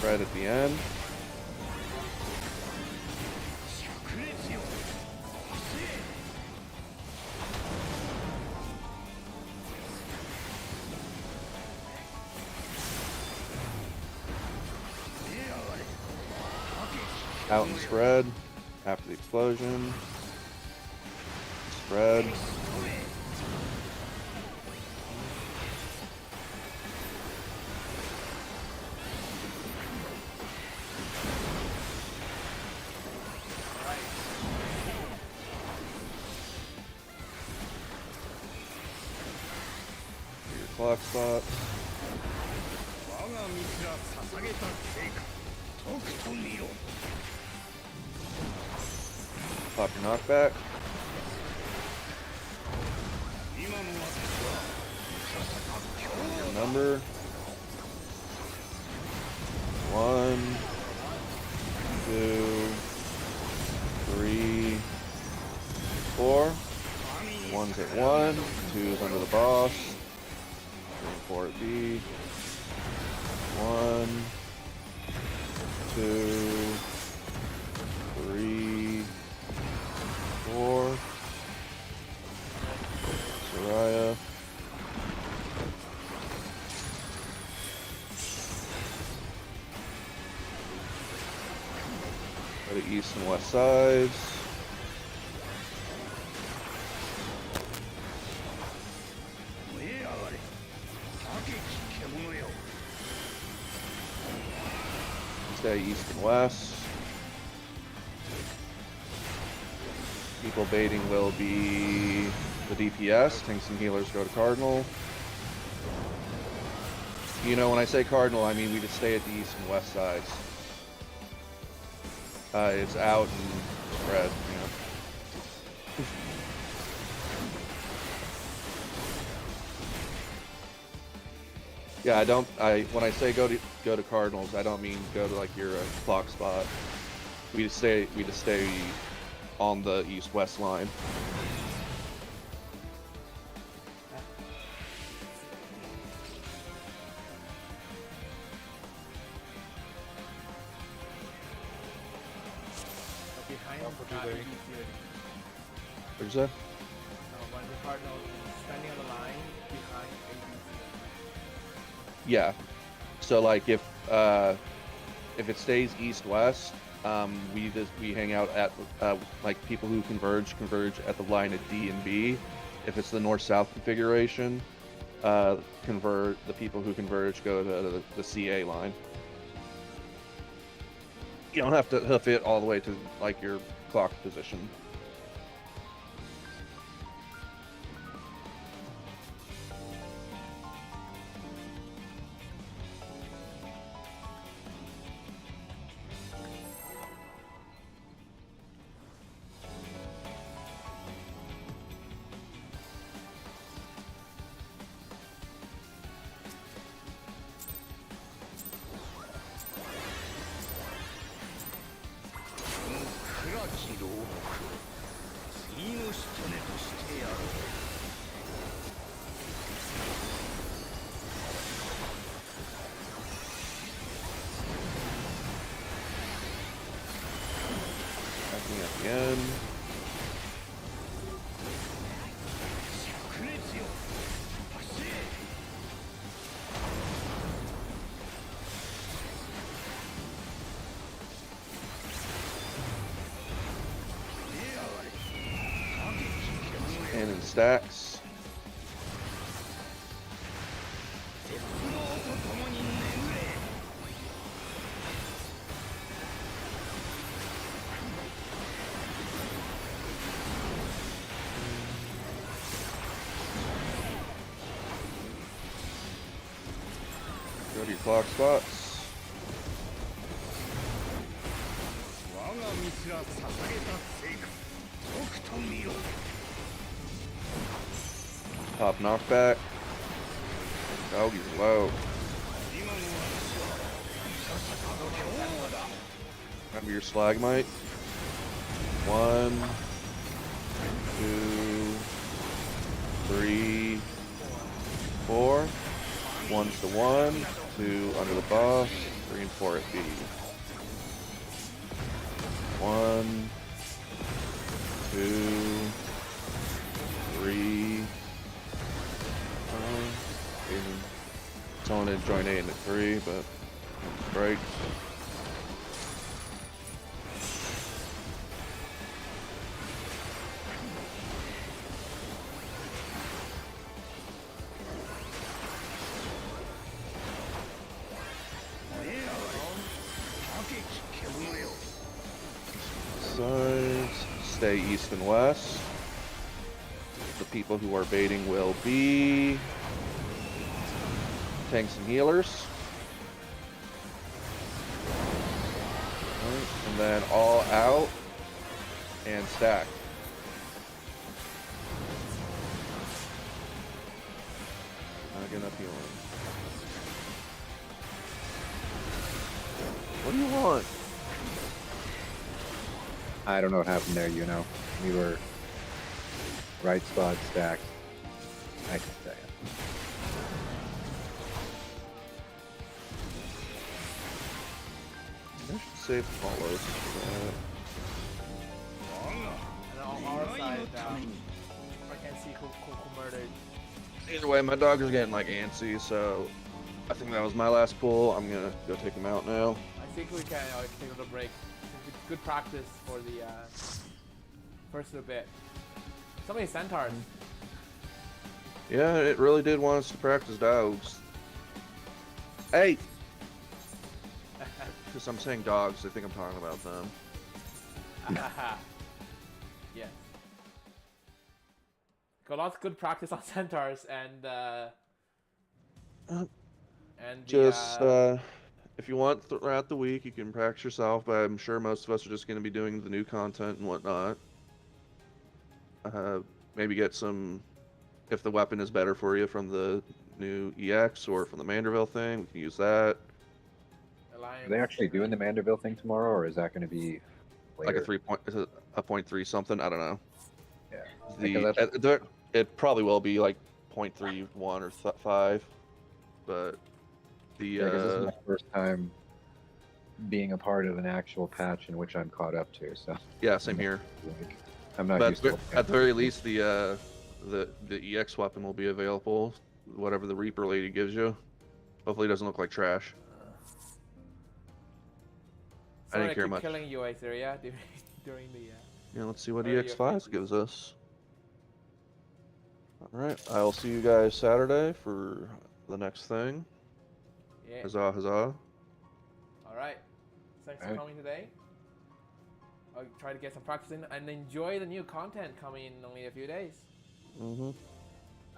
Right at the end. Out and spread after the explosion. Spread. Clock spot. Pop your knockback. Your number. 1, 2, 3, 4. 1's at 1, 2's under the boss. 4 at B. 1, 2, 3, 4. Soraya. Go to east and west sides. Stay east and west. People baiting will be the DPS. Tanks and healers go to Cardinal. You know, when I say Cardinal, I mean we just stay at the east and west sides. It's out and spread, you know. Yeah, when I say go to Cardinals, I don't mean go to your clock spot. We just stay on the east-west line. Behind What'd What'd you say? when the Cardinal is standing on the line behind ABC. Yeah. So if it stays east-west, we hang out at people who converge at the line at D and B. If it's the north-south configuration, the people who converge go to the CA line. You don't have to hoof it all the way to your clock position. Attacking at the end. Cannon stacks. Go to your clock spots. Pop knockback. Oh, he's low. Remember your slagmite. 1, 2, 3, 4. 1's the 1, 2 under the boss, 3 and 4 at B. 1, 2, 3. Telling it to join A in at 3, but strikes. Sides, stay east and west. The people who are baiting will be tanks and healers. Right, and then all out and stack. Not getting enough healing. What do you want? I don't know what happened there, you know. We were right spot stacked. I can tell you. I should save follows for that. And on our side, I can't see who murdered. Either way, my dog is getting like antsy, so I think that was my last pull. I'm gonna go take him out now. I think we can take a little break. Good practice for the first little bit. So many centaurs. Yeah, it really did want us to practice dogs. Hey! Because I'm saying dogs, I think I'm talking about them. Yeah. Got lots of good practice on centaurs and Just, if you want throughout the week, you can practice yourself, but I'm sure most of us are just going to be doing the new content and whatnot. Maybe get some, if the weapon is better for you from the new EX or from the Manderville thing, we can use that. Are they actually doing the Manderville thing tomorrow, or is that going to be later? Like a 3 point, is it a 0.3 something? I don't know. Yeah. It probably will be like 0.31 or 5, but the Yeah, 'cause this is my first time being a part of an actual patch in which I'm caught up to. So yeah, same here. like, I'm not But used to at the very least, the EX weapon will be available, whatever the Reaper lady gives you. Hopefully, it doesn't look like trash. I didn't care much. Killing you, Aetheria, during the. Yeah, let's see what earlier EX5 phases. gives us. All right, I'll see you guys Saturday for the next thing. Yeah. Huzzah, huzzah! All right. Thanks for Alright. coming today. I'll try to get some practice in and enjoy the new content coming in only a few days. Mm-hmm.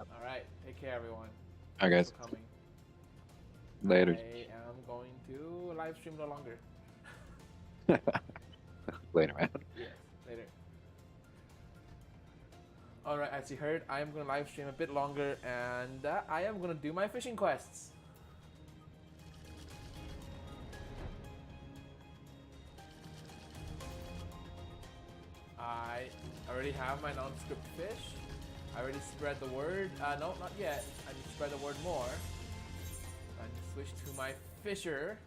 All right. Take care, everyone. Hi, guys. Thanks for coming. Later. I am going to live stream no longer. Later, man. Yes, later. Alright, as you heard, I am going to live stream a bit longer and I am going to do my fishing quests. I already have my non-script fish. I already spread the word. No, not yet. I need to spread the word more. And switch to my fisher.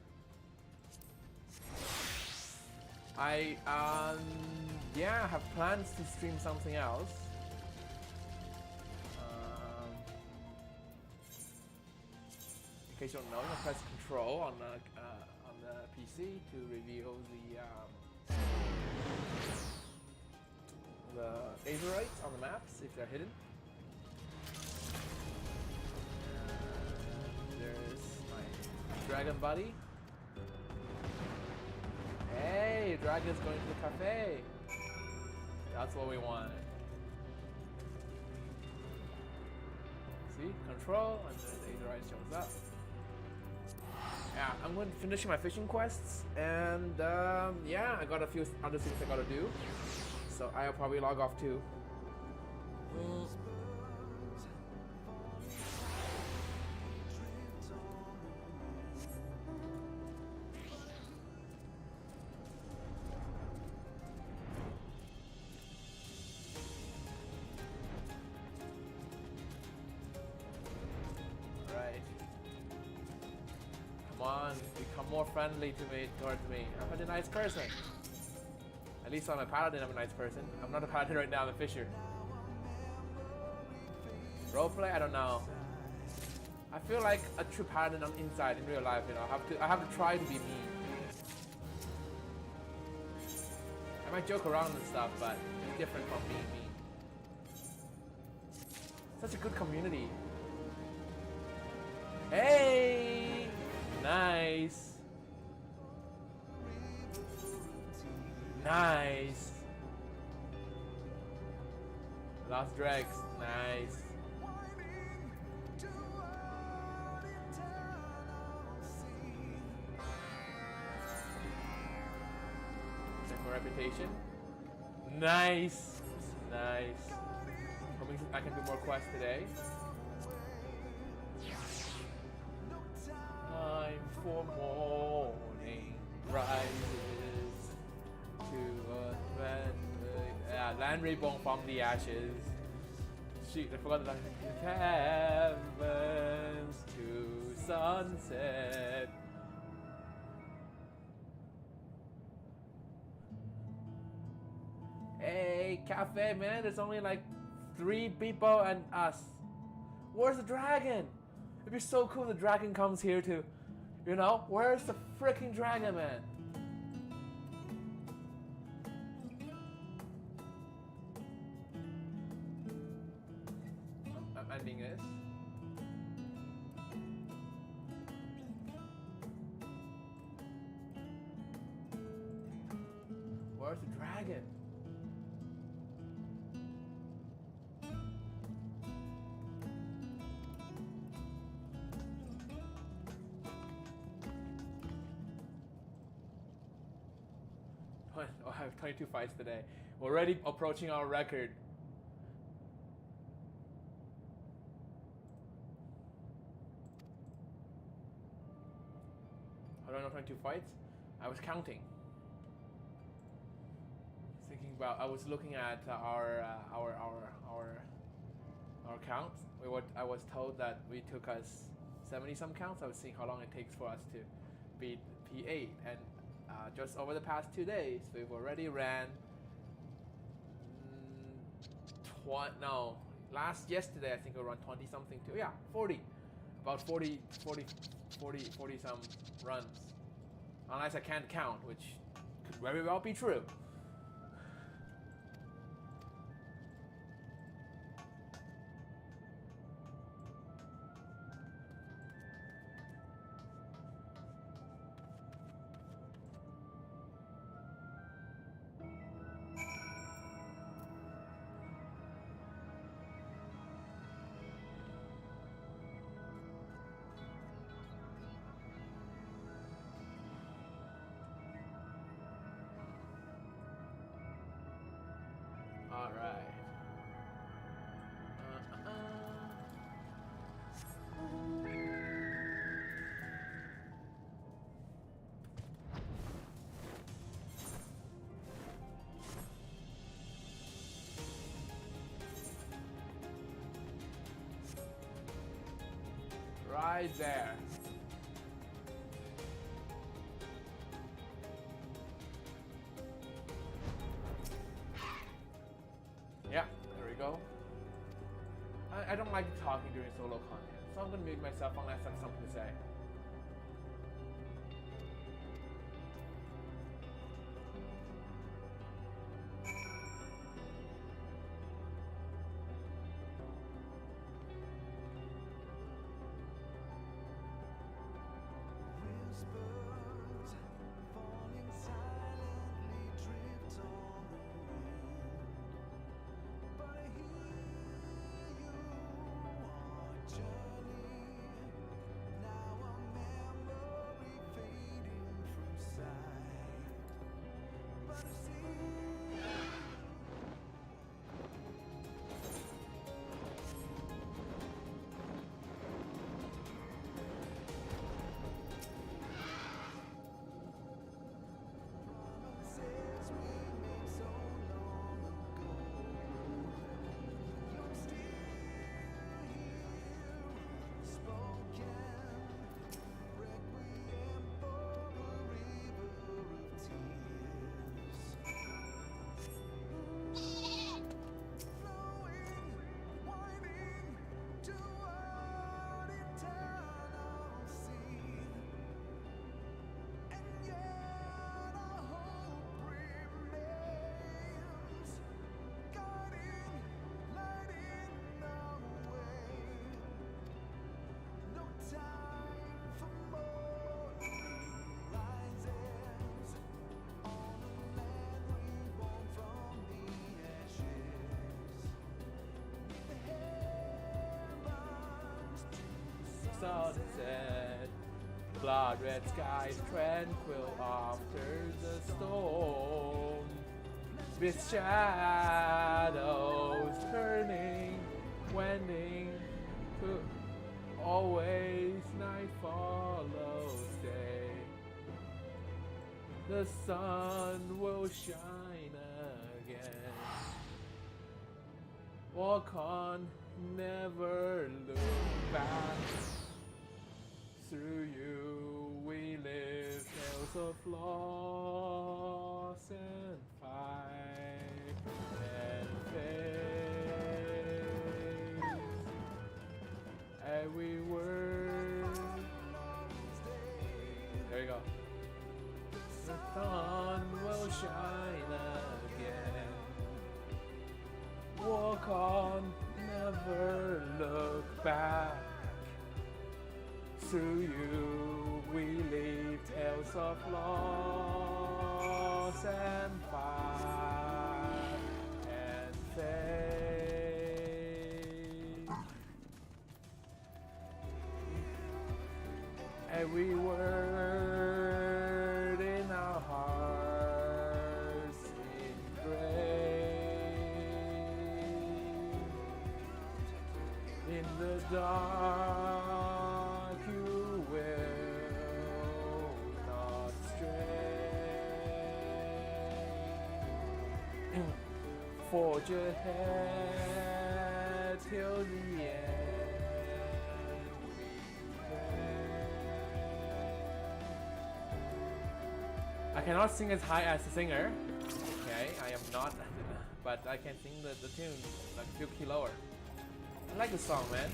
I yeah, have plans to stream something else. In case you don't know, you can press Control on the PC to reveal the Azurites on the maps if they're hidden. There's my dragon buddy. Hey, dragon's going to the cafe. That's what we want. See, control, and then the Azurite shows up. Yeah, I'm going to finish my fishing quests, and yeah, I got a few other things I gotta do. So I'll probably log off too. Alright. Come on, become more friendly towards me. I'm a nice person. At least I'm a paladin, I'm a nice person. I'm not a paladin right now, I'm a fisher. Roleplay? I don't know. I feel like a true paladin on inside in real life, you know. I have to try to be me. I might joke around and stuff, but it's different from being me. Such a good community. Hey! Nice. Nice. Lost dregs. Nice. Check my reputation. Nice. Nice. Hoping I can do more quests today. Time for morning rises to land reborn from the ashes. Shoot, I forgot the heavens to sunset. Hey, cafe man, there's only like 3 people and us. Where's the dragon? It'd be so cool if the dragon comes here too. You know, where's the freaking dragon, man? I'm ending this. Where's the dragon? Oh, I have 22 fights today. We're already approaching our record. How do I know 22 fights? I was counting. Thinking about, I was looking at our counts. I was told that we took us 70 some counts. I was seeing how long it takes for us to beat P8, and just over the past 2 days, we've already ran. Yesterday I think we ran 20 something too. Yeah, 40. About 40 some runs. Unless I can't count, which could very well be true. Right there. Yeah, there we go. I don't like talking during solo content, so I'm gonna mute myself unless I have something to say. Sunset, blood red skies tranquil after the storm, with shadows turning, wending to always night follows day. The sun will shine again. Walk on, never look back. Through you we live tales of loss and fight and faith. Every word. There you go. The sun will shine again. Walk on, never look back. Through you we leave tales of loss and fight and faith. Every word in our hearts engraved in the dark. You will not stray. Forge ahead till the end. We pray. I cannot sing as high as the singer. Okay, I am not, but I can sing the tune like a few key lower. I like the song, man.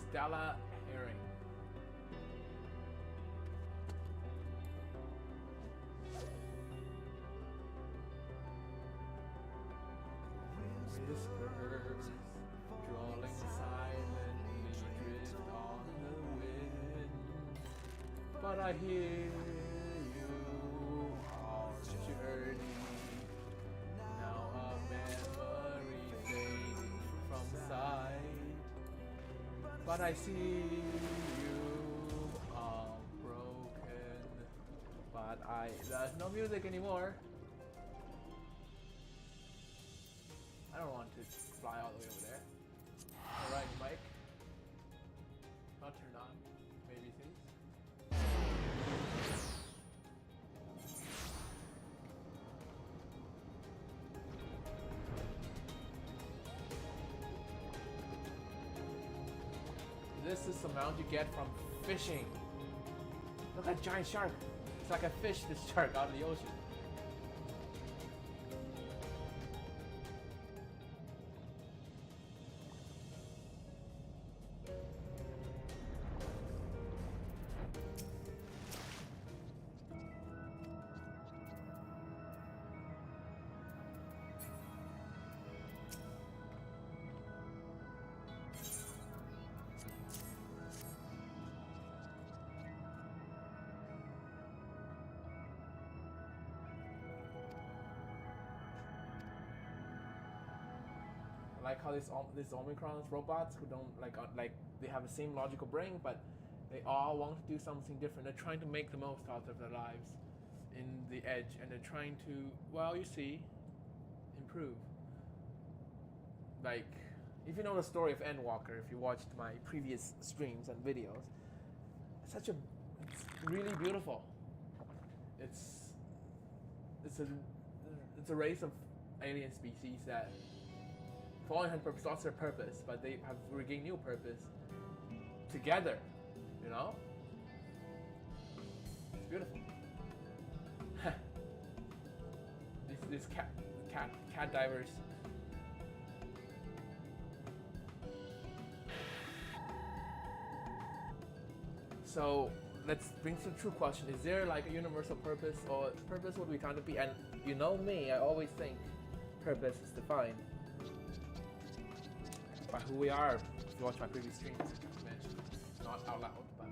Stella Herring. Whispers drawling silently drift on the wind, but I hear you our journey. Now a memory fading from sight. But I see you all broken. But there's no music anymore. I don't want to fly all the way over there. Alright, Mike. Not turned on. Maybe things. This is the amount you get from fishing. Look at that giant shark. It's like I fished this shark out of the ocean. I like how these Omicron robots who don't like they have the same logical brain, but they all want to do something different. They're trying to make the most out of their lives in the edge, and they're trying to, well, you see, improve. Like, if you know the story of Endwalker, if you watched my previous streams and videos, it's really beautiful. It's a race of alien species that, for all intents and purposes, lost their purpose, but they have regained new purpose together, you know? It's beautiful. these cat divers. So let's bring to the true question. Is there like a universal purpose, or purpose what we trying to be? And you know me, I always think purpose is defined by who we are. If you watch my previous streams, I mentioned, not out loud, but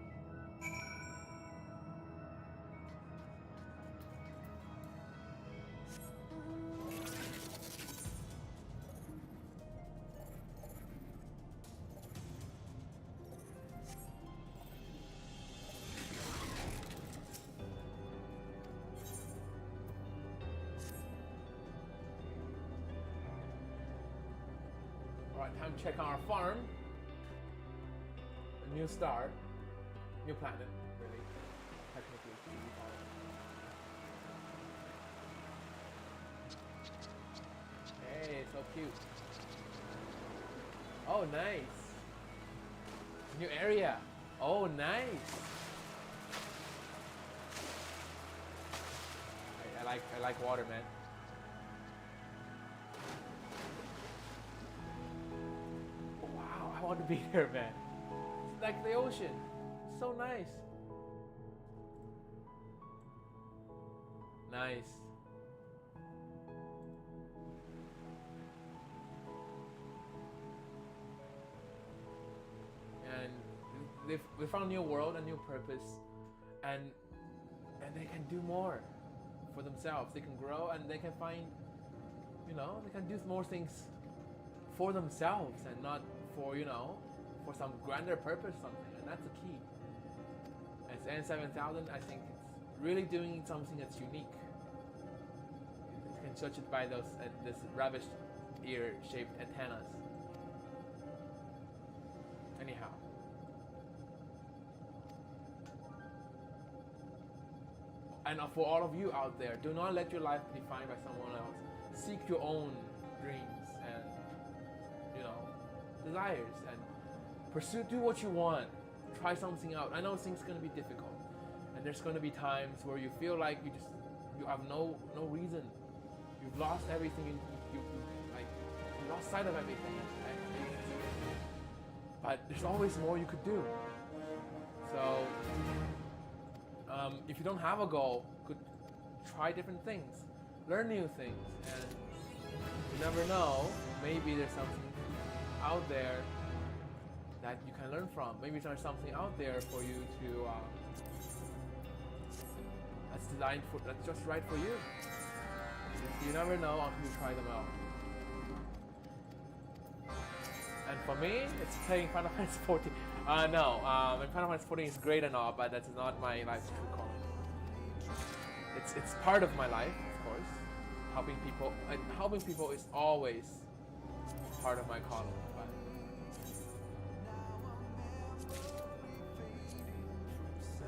alright, time to check on our farm. A new star. New planet, really. Technically, we call it. Hey, so cute. Oh, nice. New area. Oh, nice. I like water, man. Wow, I want to be there, man. It's like the ocean. So nice. Nice. And they found a new world, a new purpose, and they can do more for themselves. They can grow and they can find, you know, they can do more things for themselves and not for, you know, for some grander purpose or something. And that's the key. As N7000, I think it's really doing something that's unique. You can judge it by those this rubbish ear-shaped antennas. Anyhow. And for all of you out there, do not let your life be defined by someone else. Seek your own dreams and, you know, desires and do what you want. Try something out. I know things are going to be difficult, and there's going to be times where you feel like you have no reason. You've lost everything. You lost sight of everything. But there's always more you could do. So. If you don't have a goal, you could try different things, learn new things, and you never know, maybe there's something out there that you can learn from. Maybe there's something out there for you to that's designed for, that's just right for you. You never know until you try them out. And for me, it's playing Final Fantasy 14. No, Final Fantasy 14 is great and all, but that's not my life's true calling. It's part of my life, of course. Helping people is always part of my calling. But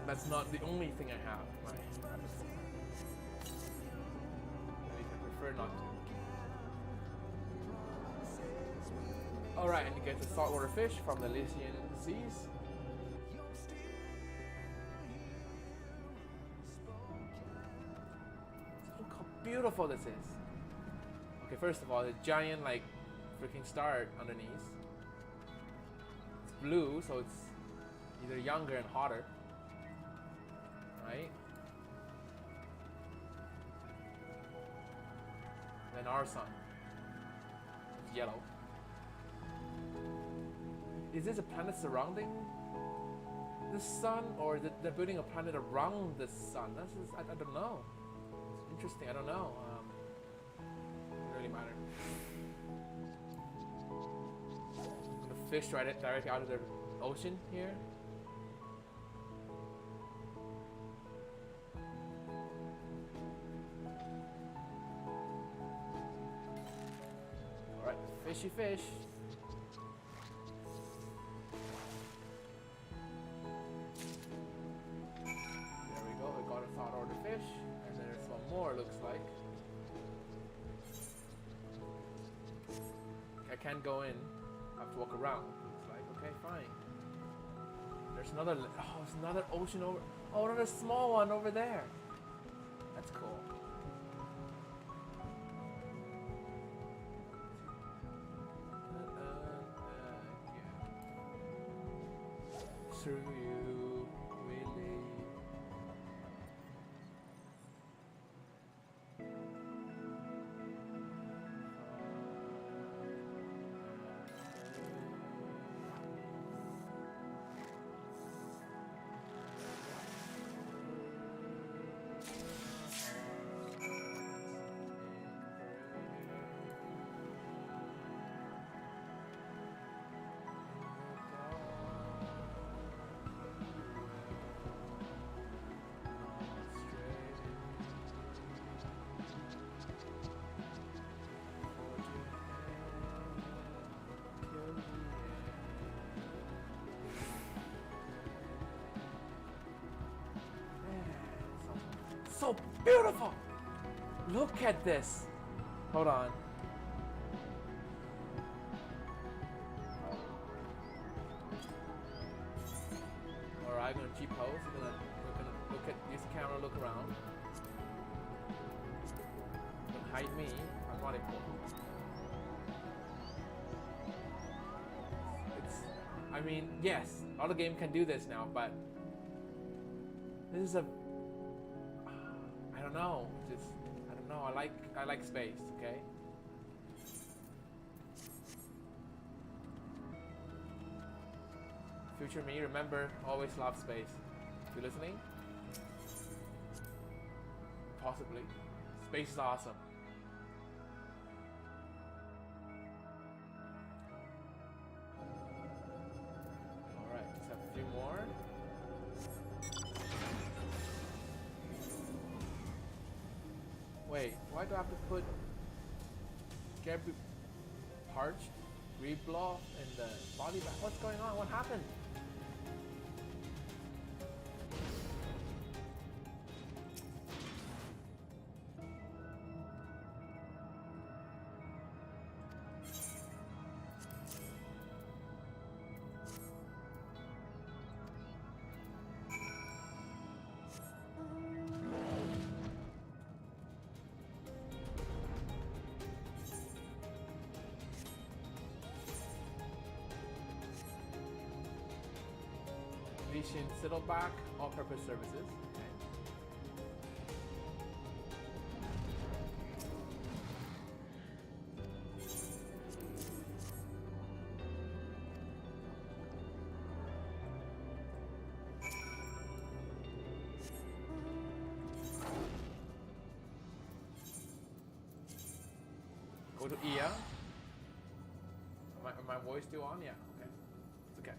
that's not the only thing I have in my repertoire. I prefer not to. Alright, and you get the saltwater fish from the Elysian Seas. Look how beautiful this is. Okay, first of all, the giant, like, freaking star underneath. It's blue, so it's either younger and hotter. Right? Then our sun. It's yellow. Is this a planet surrounding the sun, or they're building a planet around the sun? I don't know. It's interesting. I don't know. Doesn't really matter. The fish directly out of the ocean here. All right, fishy fish. Fish, and there's one more, looks like. I can't go in. I have to walk around. Looks like. Okay, fine. There's another. Oh, there's another ocean over. Oh, another small one over there. That's cool. Through you, we lead. So beautiful! Look at this! Hold on. Alright, I'm gonna G-pose. We're gonna look at, use the camera, look around. hide me. I'm not important. I mean, yes, other game can do this now, but this is I don't know. I don't know. I like space. Okay. Future me, remember, always love space. You listening? Possibly. Space is awesome. Alright, let's have a few more. Wait, why do I have to put Gabby parched, reblock, and the body back? What's going on? What happened? Vision Saddleback, all-purpose services. Okay. Go to ear. Am my voice still on? Yeah. Okay. It's okay.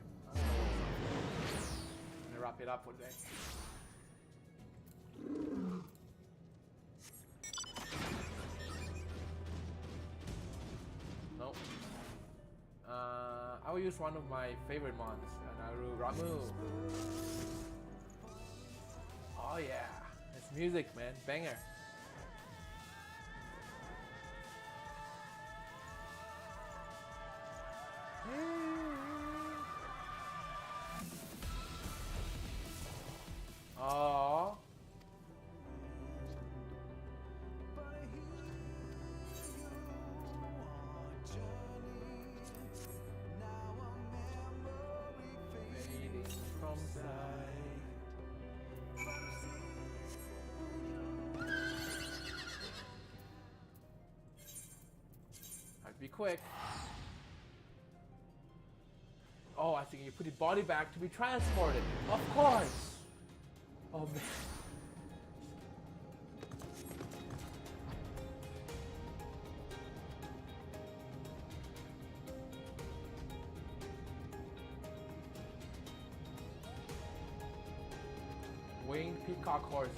Wrap it up for today. Nope. I will use one of my favorite mons, Anaru Ramu. Oh yeah, it's music, man, banger. Oh. Fading from sight. Have to be quick. Oh, I think you put your body back to be transported. Of course. Oh man. Winged peacock horse.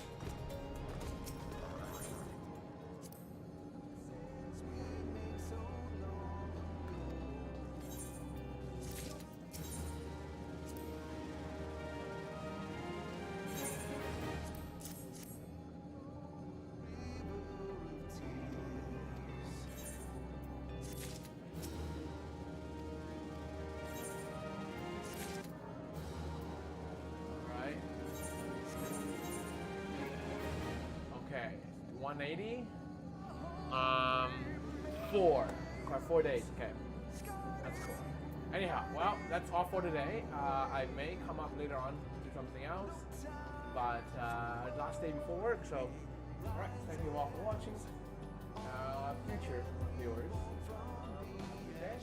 Okay, 180. 4 days. Okay, that's cool. Anyhow, well, that's all for today. I may come up later on to do something else, but last day before work. So, all right. Thank you all for watching. Future viewers, good day.